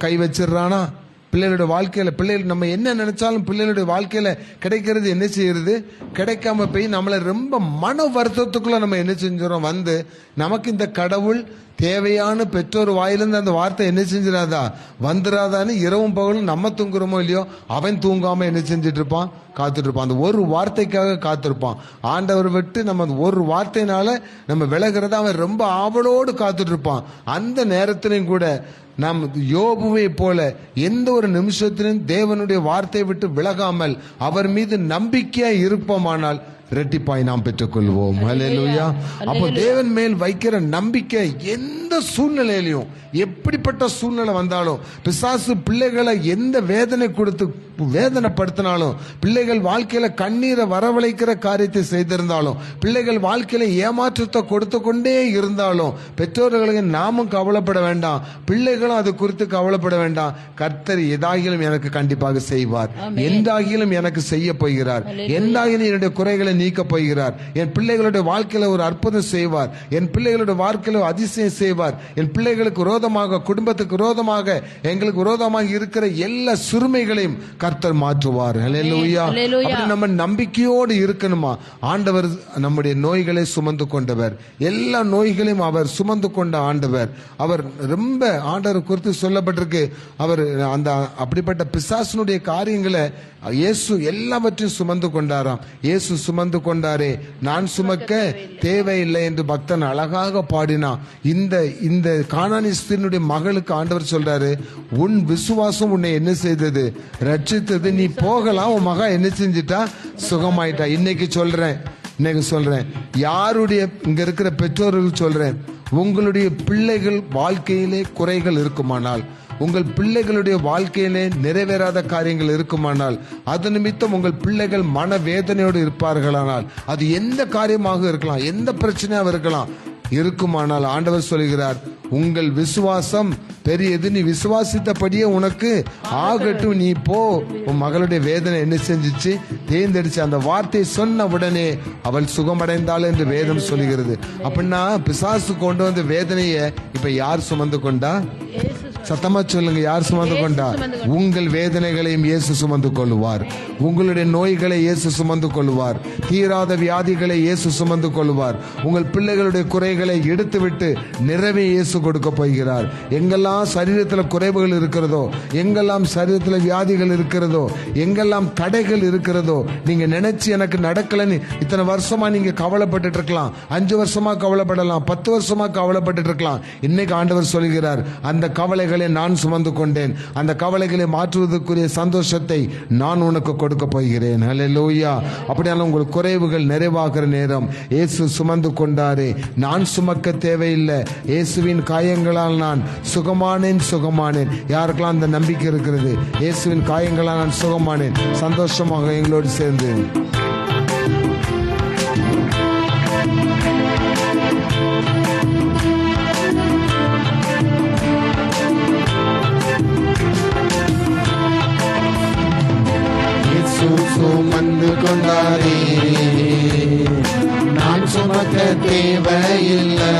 S2: கை வச்சிடறானா? பிள்ளைகளுடைய வாழ்க்கையில, பிள்ளைகள் நம்ம என்ன நினைச்சாலும் பிள்ளைகளுடைய வாழ்க்கையில கிடைக்கிறது என்ன செய்யறது? கிடைக்காம போய் நம்மளை ரொம்ப மன வருத்தத்துக்குள்ள நம்ம என்ன செஞ்சிடறோம்? வந்து நமக்கு இந்த கடவுள் தேவையான பெற்றோர் வாயிலிருந்து அந்த வார்த்தை என்ன செஞ்சிடாதா, வந்துடாதான்னு இரவும் பகலும் நம்ம தூங்குறோமோ இல்லையோ, அவன் தூங்காம என்ன செஞ்சிட்டு இருப்பான்? காத்துட்டு இருப்பான். அந்த ஒரு வார்த்தைக்காக காத்திருப்பான். ஆண்டவர் விட்டு நம்ம ஒரு வார்த்தையினால நம்ம விலகிறத அவன் ரொம்ப ஆவலோடு காத்துட்டு இருப்பான். அந்த நேரத்திலையும் கூட நாம் யோபுவை போல எந்த ஒரு நிமிஷத்திலும் தேவனுடைய வார்த்தையை விட்டு விலகாமல் அவர் மீது நம்பிக்கையா இருப்போமானால் இரட்டிப்பாய் நாம் பெற்றுக்கொள்வோம். ஹல்லேலூயா. அப்போ தேவன் மேல் வைக்கிற நம்பிக்கை எந்த சூழ்நிலையிலையும், எப்படிப்பட்ட சூழ்நிலை வந்தாலும், பிசாசு பிள்ளைகளை எந்த வேதனை கொடுத்து வேதனைப்படுத்தினாலும், பிள்ளைகள் வாழ்க்கையில கண்ணீரை வரவழைக்கிற காரியத்தை செய்திருந்தாலும், பிள்ளைகள் வாழ்க்கையில ஏமாற்றத்தை கொடுத்து கொண்டே இருந்தாலும், பெற்றோர்களுக்கு நாமும் கவலைப்பட வேண்டாம், பிள்ளைகளும் அது குறித்து கவலைப்பட வேண்டாம். கர்த்தர் எதாகிலும் எனக்கு கண்டிப்பாக செய்வார், எந்தாகிலும் எனக்கு செய்ய போகிறார், எந்தாகிலும் என்னுடைய குறைகளை நீக்க போகிறார், என் பிள்ளைகளுடைய வாழ்க்கையில ஒரு அற்புதம் செய்வார், என் பிள்ளைகளுடைய வாழ்க்கையில அதிசயம் செய்வார், என் பிள்ளைகளுக்கு விரோதமாக, குடும்பத்துக்கு விரோதமாக, எங்களுக்கு விரோதமாக இருக்கிற எல்லா சிறுமைகளையும் கர்த்தர் மாற்றுவார். ஹல்லேலூயா. அப்படி நம்ம நம்பிக்கையோடு இருக்கணுமா? ஆண்டவர் நம்முடைய நோய்களை சுமந்து கொண்டவர், எல்லா நோய்களையும் அவர் சுமந்து கொண்ட ஆண்டவர். அவர் ரொம்ப, ஆண்டவர் குறித்து சொல்லப்பட்டிருக்கு, அவர் அந்த அப்படிப்பட்ட பிசாசனுடைய காரியங்களை இயேசு எல்லாவற்றையும் சுமந்து கொண்டாராம். இயேசு சுமந்து கொண்டாரே, நான் சுமக்க தேவையில்லை என்று பக்தன் அழகாக பாடினான். இந்த கானானியனுடைய மகளுக்கு ஆண்டவர் சொல்றாரு, உன் விசுவாசம் உன்னை என்ன செய்தது? ரட்சித்தது. நீ போகலாம், உன் மகா என்ன செஞ்சிட்டா? சுகமாயிட்டா. இன்னைக்கு சொல்றேன், யாருடைய இங்க இருக்கிற பெற்றோர்கள் சொல்றேன், உங்களுடைய பிள்ளைகள் வாழ்க்கையிலே குறைகள் இருக்குமானால், உங்கள் பிள்ளைகளுடைய வாழ்க்கையிலே நிறைவேறாத காரியங்கள் இருக்குமானால், அது நிமித்தம் உங்கள் பிள்ளைகள் மனவேதனையோடு இருப்பார்களானால், அது எந்த காரியமாக இருக்கலாம், எந்த பிரச்சனையாக இருக்கலாம், இருக்குமானால் ஆண்டவர் சொல்கிறார், உங்கள் விசுவாசம் பெரியது, நீ விசுவாசித்தபடியே உனக்கு ஆகட்டும், நீ போ. உன் மகளுடைய வேதனை என்ன செஞ்சிச்சு? தேர்ந்தெடுச்சு. அந்த வார்த்தை சொன்ன உடனே அவள் சுகமடைந்தாள் என்று வேதம் சொல்கிறது. அப்படின்னா பிசாசு கொண்டு வந்த வேதனையை இப்ப யார் சுமந்து கொண்டா? சத்தமா சொல்லுங்க, யார் சுமந்து கொண்டா? உங்கள் வேதனைகளையும் இயேசு சுமந்து கொள்வார், உங்களுடைய நோய்களை இயேசு சுமந்து கொள்வார், தீராத வியாதிகளை இயேசு சுமந்து கொள்வார், உங்கள் பிள்ளைகளுடைய குறைகளை எடுத்துவிட்டு நிறைவே இயேசு கொடுக்க போகிறார். எங்கெல்லாம் சரீரத்தில் குறைவுகள் இருக்கிறதோ, எங்கெல்லாம் சரீரத்தில் வியாதிகள் இருக்கிறதோ, எங்கெல்லாம் தடைகள் இருக்கிறதோ, நீங்க நினைச்சு எனக்கு நடக்கலன்னு இத்தனை வருஷமா நீங்க கவலைப்பட்டு இருக்கலாம், 5 வருஷமா கவலைப்படலாம், 10 வருஷமா கவலைப்பட்டு இருக்கலாம். இன்னைக்கு ஆண்டவர் சொல்கிறார், அந்த கவலைகள் கவலைகளை நான் சுமந்து கொண்டேன். அந்த கவலைகளை மாற்றுவதற்குரிய சந்தோஷத்தை நான் உனக்கு கொடுக்க போகிறேன். ஹல்லேலூயா. அப்படியான உங்கள் குறைவுகள் நிறைவாகிற நேரம் இயேசு சுமந்து கொண்டாரே. நான் சுமக்க தேவையில்லை, இயேசுவின் காயங்களால் நான் சுகமானேன். யாருக்கெல்லாம் அந்த நம்பிக்கை இருக்கிறது? இயேசுவின் காயங்களால் நான் சுகமானேன். சந்தோஷமாக எங்களோடு சேர்ந்து சுமந்து கொண்டாரே, நான் சுமக்க தேவையில்லை.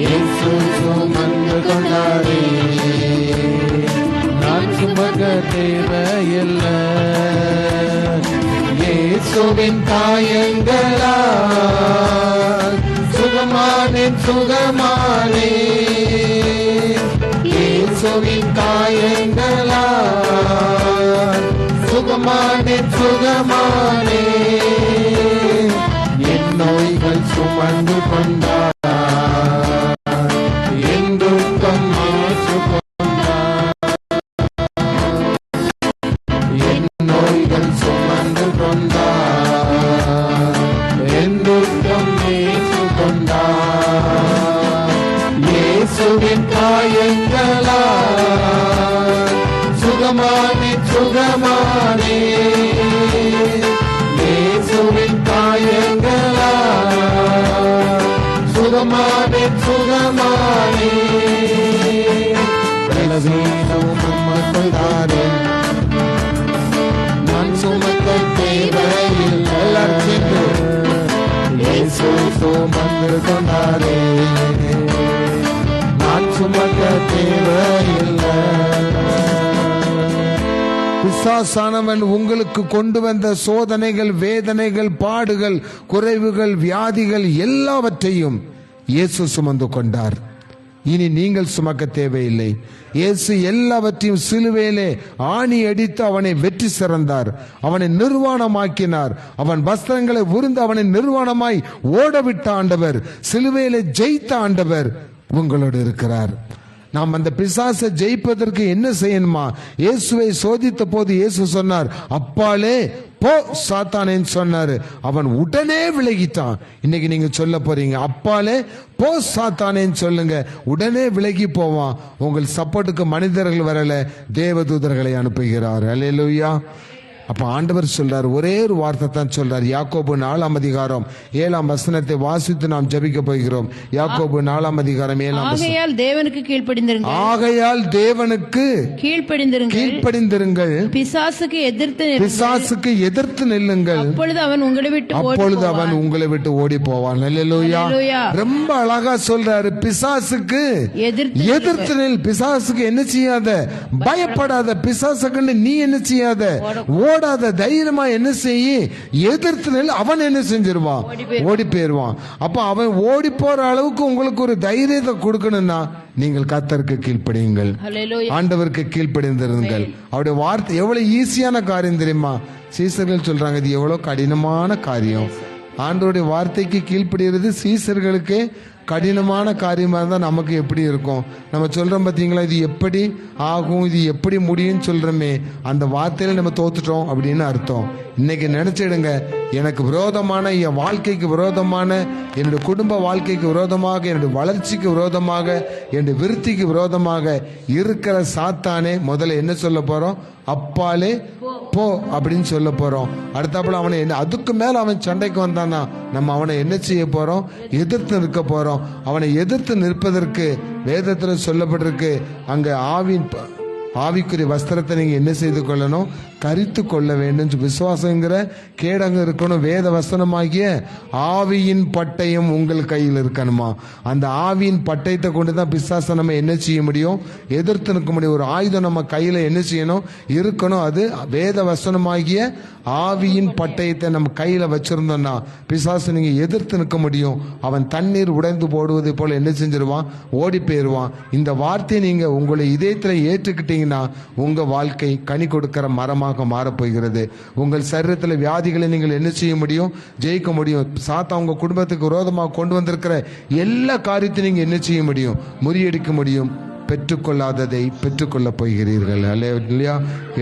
S2: இயேசு சுமந்து கொண்டாரே, நான் சுமக்க தேவையில்லை. இயேசுவின் காயங்களால் சுகமானேன். இயேசுவின் காயங்களால் சுகமானே. என் நோய்கள் சுமந்து கொண்டார், என் துக்கம் மாற்றுக்கொண்டார். என் நோய்கள் சுமந்து கொண்டார், என் துக்கம் ஏற்றுக்கொண்டார். இயேசுவின் காயங்களால் சுகமானே. இயேசுவின் காயங்களால் சுகமானே. சுமந்தாரே, நான் சுமக்க தேவையில்லை. இயேசு சுமந்து கொண்டாரே, நான் சுமக்க தேவையில்லை. பிசாசானவன் உங்களுக்கு கொண்டு வந்த சோதனைகள், வேதனைகள், பாடுகள், குறைவுகள், வியாதிகள் எல்லாவற்றையும் இயேசு சுமந்து கொண்டார். இனி நீங்கள் சுமக்க தேவையில்லை. இயேசு எல்லாவற்றையும் சிலுவையிலே ஆணி அடித்து அவனை வெற்றி சிறந்தார். அவனை நிர்வாணமாக்கினார். அவன் வஸ்திரங்களை உரிந்து அவனை நிர்வாணமாய் ஓடவிட்ட ஆண்டவர், சிலுவையிலே ஜெயித்த ஆண்டவர் உங்களோடு இருக்கிறார். நாம் அந்த பிசாசை ஜெயிப்பதற்கு என்ன செய்யணுமா? இயேசுவை சோதித்த போது இயேசு சொன்னார், அப்பாலே போ சாத்தானேன்னு சொன்னாரு. அவன் உடனே விலகிட்டான். இன்னைக்கு நீங்க சொல்ல போறீங்க, அப்பாலே போ சாத்தானேன்னு சொல்லுங்க, உடனே விலகி போவான். உங்கள் சப்போர்ட்டுக்கு மனிதர்கள் வரல, தேவதூதர்களை அனுப்புகிறார். அல்லேலூயா. அப்ப ஆண்டவர் சொல்றார், ஒரே ஒரு வார்த்தை தான் சொல்றார். யாக்கோபு 4:7 வாசித்து நாம் ஜெபிக்க போகிறோம். யாக்கோபு 4:7.
S4: ஆகையால் தேவனுக்கு கீழ்ப்படிந்திருங்கள்.
S2: ஆகையால் தேவனுக்கு
S4: கீழ்ப்படிந்திருங்கள். பிசாசுக்கு
S2: எதிர்த்து நில்லுங்கள்.
S4: அப்பொழுது அவன்
S2: உங்களை விட்டு ஓடி போவான். அல்லேலூயா. ரொம்ப அழகா சொல்றாரு. பிசாசுக்கு எதிர்த்து நில். பிசாசுக்கு என்ன செய்யாத, பயப்படாத. பிசாசுக்கு நீ என்ன செய்யாத, ஓடாத. தைரியமா என்ன செய்ய, எதிர்த்து நில். அவன் என்ன செஞ்சிருவான், ஓடி போயிருவான். அப்ப அவன் ஓடி போற அளவுக்கு உங்களுக்கு ஒரு தைரியத்தை கொடுக்கணும்னா நீங்கள் கர்த்தருக்கு கீழ்ப்படியுங்கள், ஆண்டவருக்கு கீழ்ப்படிந்திருங்கள். அவருடைய வார்த்தை எவ்வளவு ஈஸியான காரியம் தெரியுமா? சீசர்கள் சொல்றாங்க, இது எவ்வளவு கடினமான காரியம். ஆண்டவருடைய வார்த்தைக்கு கீழ்ப்படுகிறது சீசர்களுக்கு கடினமான காரியமா இருந்தா நமக்கு எப்படி இருக்கும்? நம்ம சொல்றோம் பாத்தீங்களா, இது எப்படி ஆகும், இது எப்படி முடியும்னு சொல்றோமே, அந்த வார்த்தையில நம்ம தோத்துட்டோம் அப்படின்னு அர்த்தம். இன்னைக்கு நினைச்சிடுங்க, எனக்கு விரோதமான, என் வாழ்க்கைக்கு விரோதமான, என்னுடைய குடும்ப வாழ்க்கைக்கு விரோதமாக, என்னுடைய வளர்ச்சிக்கு விரோதமாக, என்னுடைய விருத்திக்கு விரோதமாக இருக்கிற சாத்தானே முதல்ல என்ன சொல்ல போறோம்? அப்பாலே போ அப்படின்னு சொல்ல போறோம். அடுத்தாப்புல அவனை என்ன, அதுக்கு மேல அவன் சண்டைக்கு வந்தானா நம்ம அவனை என்ன செய்ய போறோம்? எதிர்த்து நிற்க போறோம். அவனை எதிர்த்து நிற்பதற்கு வேதத்துல சொல்லப்பட்டிருக்கு, அங்க ஆவிக்குரிய வஸ்திரத்தை நீங்க என்ன செய்து கொள்ளணும்? கரித்து கொள்ள வேண்டும். விசுவாசங்கிற கேடங்க இருக்கணும். வேத வசனமாகிய ஆவியின் பட்டயம் உங்கள் கையில் இருக்கணுமா? அந்த ஆவியின் பட்டயத்தை கொண்டுதான் பிசாசை நம்ம என்ன செய்ய முடியும்? எதிர்த்து நிற்க முடியும். ஒரு ஆயுதம் நம்ம கையில என்ன செய்யணும்? இருக்கணும். அது வேத வசனமாகிய ஆவியின் பட்டயத்தை நம்ம கையில வச்சிருந்தோம்னா பிசாசு நீங்க எதிர்த்து நிற்க முடியும். அவன் தண்ணீர் உடைந்து போடுவதை போல என்ன செஞ்சிருவான்? ஓடி போயிருவான். இந்த வார்த்தையை நீங்க உங்களை இதயத்துல ஏற்றுக்கிட்டீங்கன்னா உங்க வாழ்க்கை கனி கொடுக்கிற மரமாக மாறப்போகிறது. உங்கள் சரீரத்தில் வியாதிகளை நீங்கள் என்ன செய்ய முடியும்? ஜெயிக்க முடியும். சாத்தா உங்க குடும்பத்துக்கு விரோதமாக கொண்டு வந்திருக்கிற எல்லா காரியத்தையும் நீங்க என்ன செய்ய முடியும்? முறியடிக்க முடியும். பெற்றுக்கொள்ளாததை பெற்றுக்கொள்ள போகிறீர்கள். அல்லேலூயா.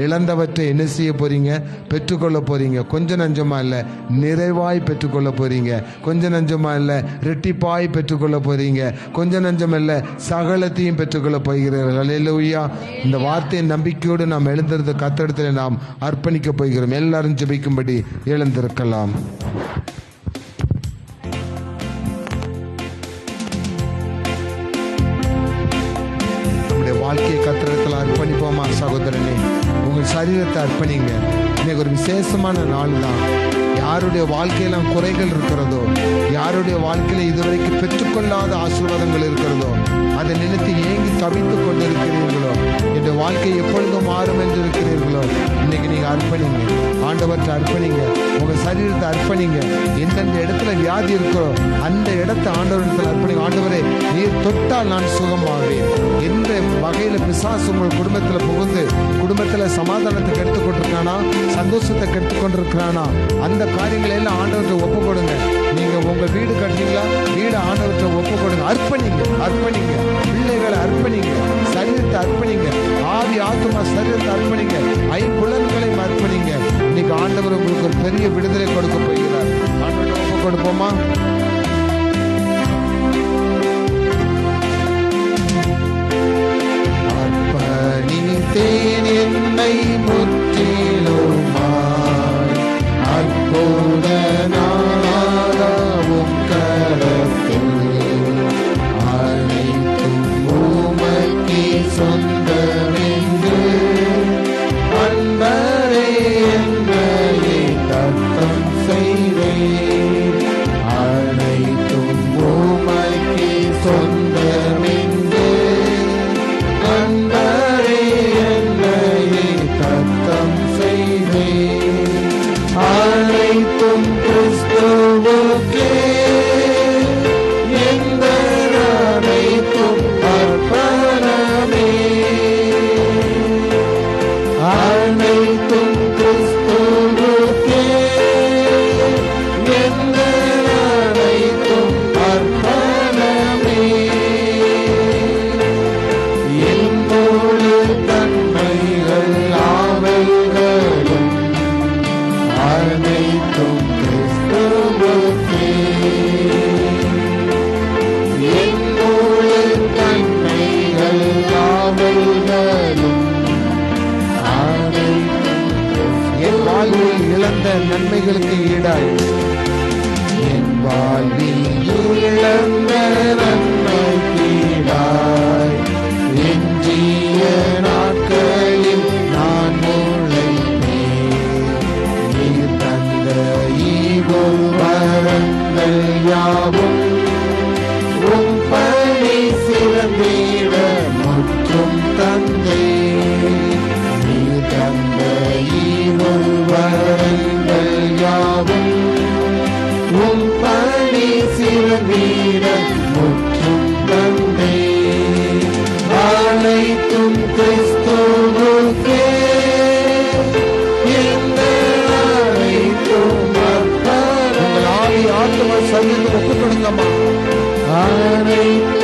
S2: இழந்தவற்றை என்ன செய்ய போறீங்க? பெற்றுக்கொள்ள போறீங்க. கொஞ்சம் நஞ்சமா இல்ல, நிறைவாய் பெற்றுக்கொள்ள போறீங்க. கொஞ்சம் நஞ்சமா இல்ல, ரெட்டிப்பாய் பெற்றுக்கொள்ள போறீங்க. கொஞ்சம் நஞ்சம் இல்ல, சகலத்தையும் பெற்றுக்கொள்ள போகிறீர்கள். அல்லேலூயா. இந்த வார்த்தையை நம்பிக்கையோடு நாம் எழுந்திருந்த கர்த்தரிடத்தில் நாம் அர்ப்பணிக்க போகிறோம். எல்லாரும் ஜெபிக்கும்படி எழுந்திருக்கலாம். வாழ்க்கையை கர்த்தரிடத்தில் அர்ப்பணிப்போமா? சகோதரனே, உங்கள் சரீரத்தை அர்ப்பணிங்க. இன்னைக்கு ஒரு விசேஷமான நாள் தான். யாருடைய வாழ்க்கையெல்லாம் குறைகள் இருக்கிறதோ, யாருடைய வாழ்க்கையில இதுவரைக்கும் பெற்றுக்கொள்ளாத ஆசீர்வாதங்கள் இருக்கிறதோ, அதை நினைத்து ஏங்கி தவித்துக் கொண்டிருக்கிறீர்களோ, இந்த வாழ்க்கை எப்பொழுது மாறும் என்று இருக்கிறீர்களோ, இன்னைக்கு நீங்க அர்ப்பணிங்க. ஆண்டவற்றை அர்ப்பணிங்க. உங்க சரீரத்தை அர்ப்பணிங்க. எந்தெந்த இடத்துல வியாதி இருக்கோ அந்த இடத்தை ஆண்டவரிடத்தில் அர்ப்பணிங்க. ஆண்டவரே, நீர் தொட்டால் நான் சுகமாவேன். எந்த வகையில பிசாசு உங்கள் குடும்பத்துல புகுந்து குடும்பத்துல சமாதானத்தை கெடுத்துக் கொண்டிருக்கானா, சந்தோஷத்தை கெடுத்துக் கொண்டிருக்கிறானா, அந்த காரியங்களை எல்லாம் ஆண்டவற்றை ஒப்பு கொடுங்க. நீங்க உங்க வீடு கட்டுறீங்களா, வீடு ஆண்டவற்றை ஒப்பு கொடுங்க. அர்ப்பணிங்க, அர்ப்பணிங்க. பிள்ளைகளை அர்ப்பணிங்க, சரீரத்தை அர்ப்பணிங்க, ஆவி ஆத்துமா சரீரத்தை அர்ப்பணிங்க, ஐம்புலன்களையும் அர்ப்பணிங்க. இன்னைக்கு ஆண்டவர் உங்களுக்கு ஒரு பெரிய விடுதலை கொடுக்க போகிறார். ஆண்டவரை ஒப்பு கொடுப்போமா? அர்ப்பணித்தேன் என்னை முற்றிலுமாய், அற்புதனாகவும் கரத்தில் அனைத்தும் உமக்கே சொந்தமென்று அன்பரே என்னையே தத்தம் செய்தேன். அனைத்தும் உமக்கே சொந்தமென்று அன்பரே என்னையே தத்தம் செய்தேன். அனைத்தும் கிறிஸ்துவுக்கே, எந்த அனைத்தும் அர்ப்பணமே. அனைத்தும் கிறிஸ்துவுக்கே, எந்த அனைத்தும் அர்ப்பணமே. என் முழு தன்மைகள் ஆவைகளும் அனைத்தும் கிறிஸ்துவுக்கே. என் முழு தன்மைகள் ஆவைகளும் என் வாழ்வில் இழந்த நன்மைகளுக்கு ஈடாய், என் வாழ்வில் இழந்த நன்மைக்கு ஈடாய், என் ஜீய நாட்களில் நான் உழைத்தேன். நீர் தந்த ஈவும் வரங்கள் யாவும் உம் பணி சிறந்திட முற்றும் தந்தேன். நீர் தந்த ஈவும் வரங்கள் யாவும் உம் பணி சிறந்திட முற்றும் தந்தேன். அனைத்தும் கிறிஸ்துவுக்கே, எந்த அனைத்தும் அர்ப்பணம். ஆவி ஆத்துமா சரீரத்தை ஒப்புக் கொடுங்கம்மா.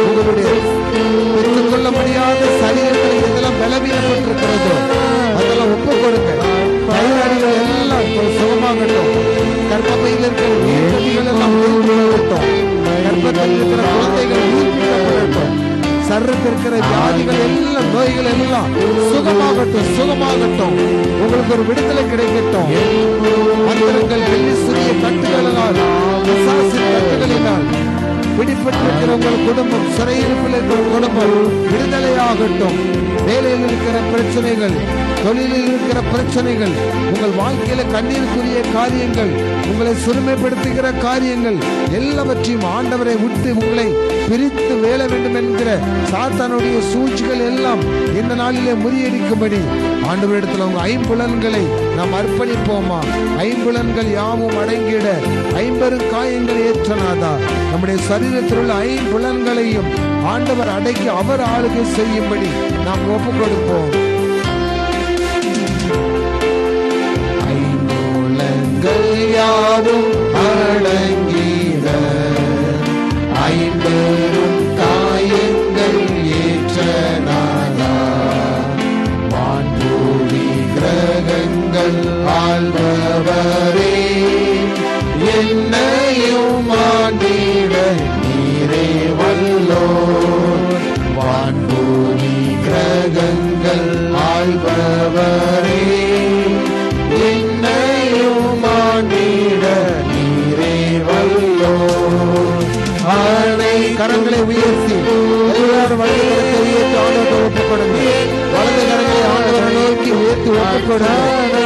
S2: உங்களுடைய பெற்றுக்கொள்ள முடியாத சரீரத்தில் இதெல்லாம் பலவீனப்பட்டிருக்கிறதோ அதெல்லாம் ஒப்புக் கொடுங்க. தைராய்டுகள் எல்லாம் சுகமாகட்டும். கர்ப்பப்பையில் இருக்கிற நீர்க்கட்டிகள் எல்லாம் உயிர்ப்பிக்கப்படட்டும். கர்ப்பத்தில் இருக்கிற குழந்தைகள் உயிர்ப்பிக்கப்படட்டும். சரீரத்தில் இருக்கிற வியாதிகள் எல்லாம், நோய்கள் எல்லாம் சுகமாகட்டும், சுகமாகட்டும். உங்களுக்கு ஒரு விடுதலை கிடைக்கட்டும். மந்திரங்கள், வெள்ளி சிறிய கட்டுகளினால், பிசாசின் கட்டுகளினால் பிடிப்பட்டிருக்கிற உங்கள் குடும்பம், சிறையிருப்பில் இருக்கிற குடும்பம் விடுதலையாகட்டும். வேலையில் இருக்கிற பிரச்சனைகள், தொழிலில் இருக்கிற பிரச்சனைகள், உங்கள் வாழ்க்கையில கண்ணீருக்குரிய காரியங்கள், உங்களை சிறுமைப்படுத்துகிற காரியங்கள் எல்லாவற்றையும் ஆண்டவரை விட்டு உங்களை பிரித்து வேல வேண்டும் என்கிற சாத்தானுடைய சூழ்ச்சிகள் எல்லாம் இந்த நாளிலே முறியடிக்கும்படி ஆண்டவரிடத்தில் உங்க ஐம்புலன்களை நாம் அர்ப்பணிப்போமா? ஐம்புலன்கள் யாவும் அடங்கிட ஐம்பெரும் காயங்கள் ஏற்றனாதா. நம்முடைய சரீரத்தில் உள்ள ஐம்புலன்களையும் ஆண்டவர் அடக்கி அவர் ஆளுகை செய்யும்படி நாம் ஒப்புக் கொடுப்போம். ஐம்புலன்கள் யாவும் அடங்கிட ஐம்பெரும் காயங்கள் ஏற்றனா எங்கள் ஆள்பவரே, என்னையும் ஆண்டிட நீரே வல்லோர். கரங்களை உயர்த்தி எல்லாரும் வலது கரத்தை உயர்த்தி ஆண்டவரை ஒப்புக்கொடுங்க. வலது கரங்களை ஆண்டவரை நோக்கி உயர்த்தி ஒப்புக்கொடுங்க.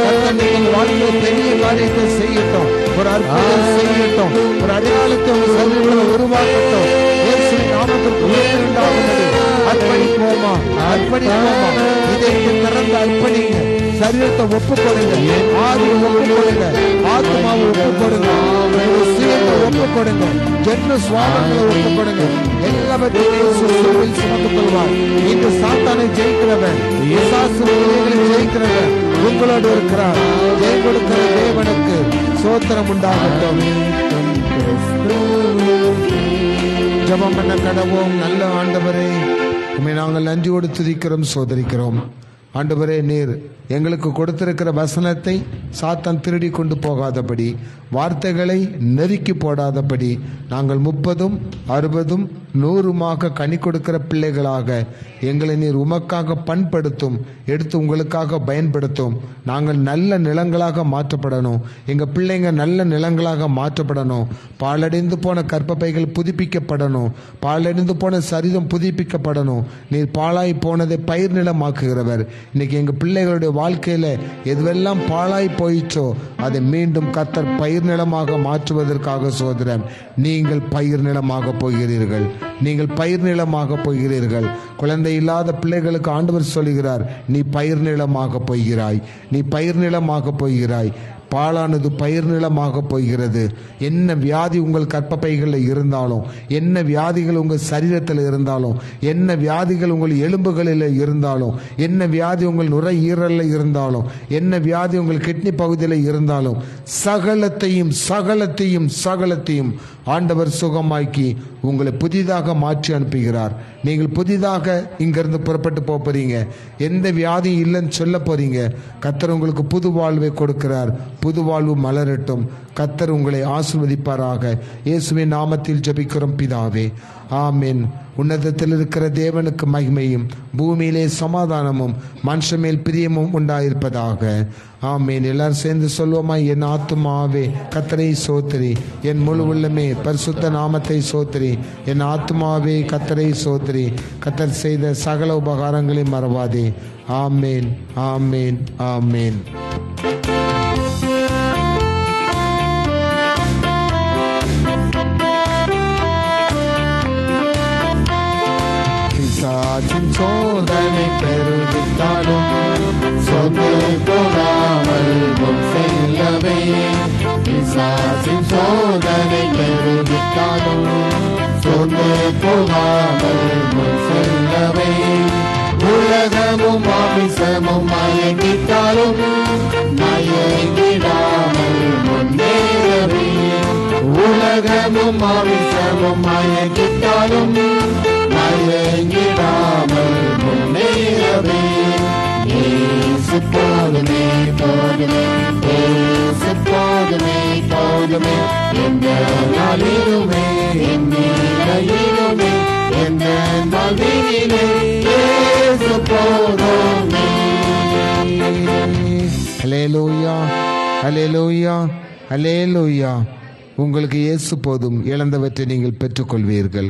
S2: கர்த்தர் நீங்கள் வாழ்க்கையில் பெரிய காரியத்தை செய்யட்டும், ஒரு அற்புதம் செய்யட்டும், ஒரு அடையாளத்தை உங்கள் சரீரத்தில் உருவாக்கட்டும். இயேசுவின் நாமத்திற்கு உயர்வு உண்டாகும்படி அர்ப்பணிப்போமா, அர்ப்பணிப்போமா. இதயத்தை திறந்து அர்ப்பணிங்க. சரீரத்தை ஒப்புக்கொடுங்க, ஆவியை ஒப்புக்கொடுங்க, ஆத்மாவை ஒப்புக்கொடுங்க, சுயத்தை ஒப்புக்கொடுங்க, ஜென்ம சுவாபங்களை ஒப்புக்கொடுங்க. எல்லாவற்றையும் சுமந்து கொள்வார். இன்று சாத்தானை ஜெயிக்கிறவன், ஜெயிக்கிறவன் உங்களோடு இருக்கிறார். ஜெயம் கொடுக்கிற தேவனுக்கு சோத்திரம் உண்டாகட்டும். ஜெபம் பண்ண கடவோம். நல்ல ஆண்டவரே, உம்மை நாங்கள் நன்றியோடு துதிக்கிறோம், சோதரிக்கிறோம். ஆண்டவரே, நீர் எங்களுக்கு கொடுத்திருக்கிற வசனத்தை சாத்தான் திருடி கொண்டு போகாதபடி, வார்த்தைகளை நெருக்கி போடாதபடி, நாங்கள் 30, 60, 100 கனி கொடுக்கிற பிள்ளைகளாக எங்களை நீர் உமக்காக பண்படுத்தும், எடுத்து உங்களுக்காக பயன்படுத்தும். நாங்கள் நல்ல நிலங்களாக மாற்றப்படணும். எங்கள் பிள்ளைங்க நல்ல நிலங்களாக மாற்றப்படணும். பாலடைந்து போன கற்பப்பைகள் புதுப்பிக்கப்படணும். பாலடைந்து போன சரீரம் புதுப்பிக்கப்படணும். நீர் பாழாய் போனதை பயிர் நிலமாக்குகிறவர். இன்னைக்கு எங்கள் பிள்ளைகளுடைய வாழ்க்கையில எதுவெல்லாம் பாழாய் போயிச்சோ அதை மீண்டும் கர்த்தர் பயிர் நிலமாக மாற்றுவதற்காக சோதரன். நீங்கள் பயிர் நிலமாக போகிறீர்கள், நீங்கள் பயிர் நிலமாக போகிறீர்கள். குழந்தை இல்லாத பிள்ளைகளுக்கு ஆண்டவர் சொல்கிறார், நீ பயிர் நிலமாக போகிறாய், நீ பயிர் நிலமாக போகிறாய். பாழானது பயிர் நிலமாக போகிறது. என்ன வியாதி உங்கள் கற்பப்பைகளில் இருந்தாலும், என்ன வியாதிகள் உங்கள் சரீரத்தில் இருந்தாலும், என்ன வியாதிகள் உங்கள் எலும்புகளில் இருந்தாலும், என்ன வியாதி உங்கள் நுரையீரலில் இருந்தாலும், என்ன வியாதி உங்கள் கிட்னி பகுதியில் இருந்தாலும், சகலத்தையும் சகலத்தையும் சகலத்தையும் ஆண்டவர் சுகமாக்கி உங்களை புதிதாக மாற்றி அனுப்புகிறார். நீங்கள் புதிதாக இங்கிருந்து புறப்பட்டு போறீங்க. எந்த வியாதியும் இல்லைன்னு சொல்ல போறீங்க. கர்த்தர் உங்களுக்கு புது வாழ்வை கொடுக்கிறார். புது வாழ்வு மலரட்டும். கர்த்தர் உங்களை ஆசீர்வதிப்பாராக. இயேசுவின் நாமத்தில் ஜெபிக்கிறோம் பிதாவே, ஆமென். உன்னதத்தில் இருக்கிற தேவனுக்கு மகிமையும், பூமியிலே சமாதானமும், மனுஷன் மேல் பிரியமும் உண்டாயிருப்பதாக. ஆமென். எல்லாரும் சேர்ந்து சொல்வோமா? என் ஆத்துமாவே கர்த்தரை சோத்திரி, என் முழு உள்ளமே பரிசுத்த நாமத்தை சோத்திரி. என் ஆத்துமாவே கர்த்தரை சோத்திரி, கர்த்தர் செய்த சகல உபகாரங்களை மறவாதே. ஆமென், ஆமென், ஆமென். சோதனை பெருகிட்டாலும் சொந்து போகாமல் முன் செல்லவே. பிசாசின் சோதனை பெருகிட்டாலும் சொந்து போகாமல் முன் செல்லவே. உலகமும் மாமிசமும் மயங்கிட்டாலும் மயங்கிடாமல் முன்னேறவே. உலகமும் மாமிசமும் மயங்கிட்டாலும் மயங்கிடாமல் முன்னேறவே. இயேசு போதுமே போதுமே, இயேசு போதுமே போதுமே, எந்த நாளிலுமே என் நிலையிலுமே எந்த நாளிலே இயேசு போதுமே. ஹல்லேலூயா, ஹல்லேலூயா, ஹல்லேலூயா. உங்களுக்கு இயேசு போதும். இழந்தவற்றை நீங்கள் பெற்றுக்கொள்வீர்கள்.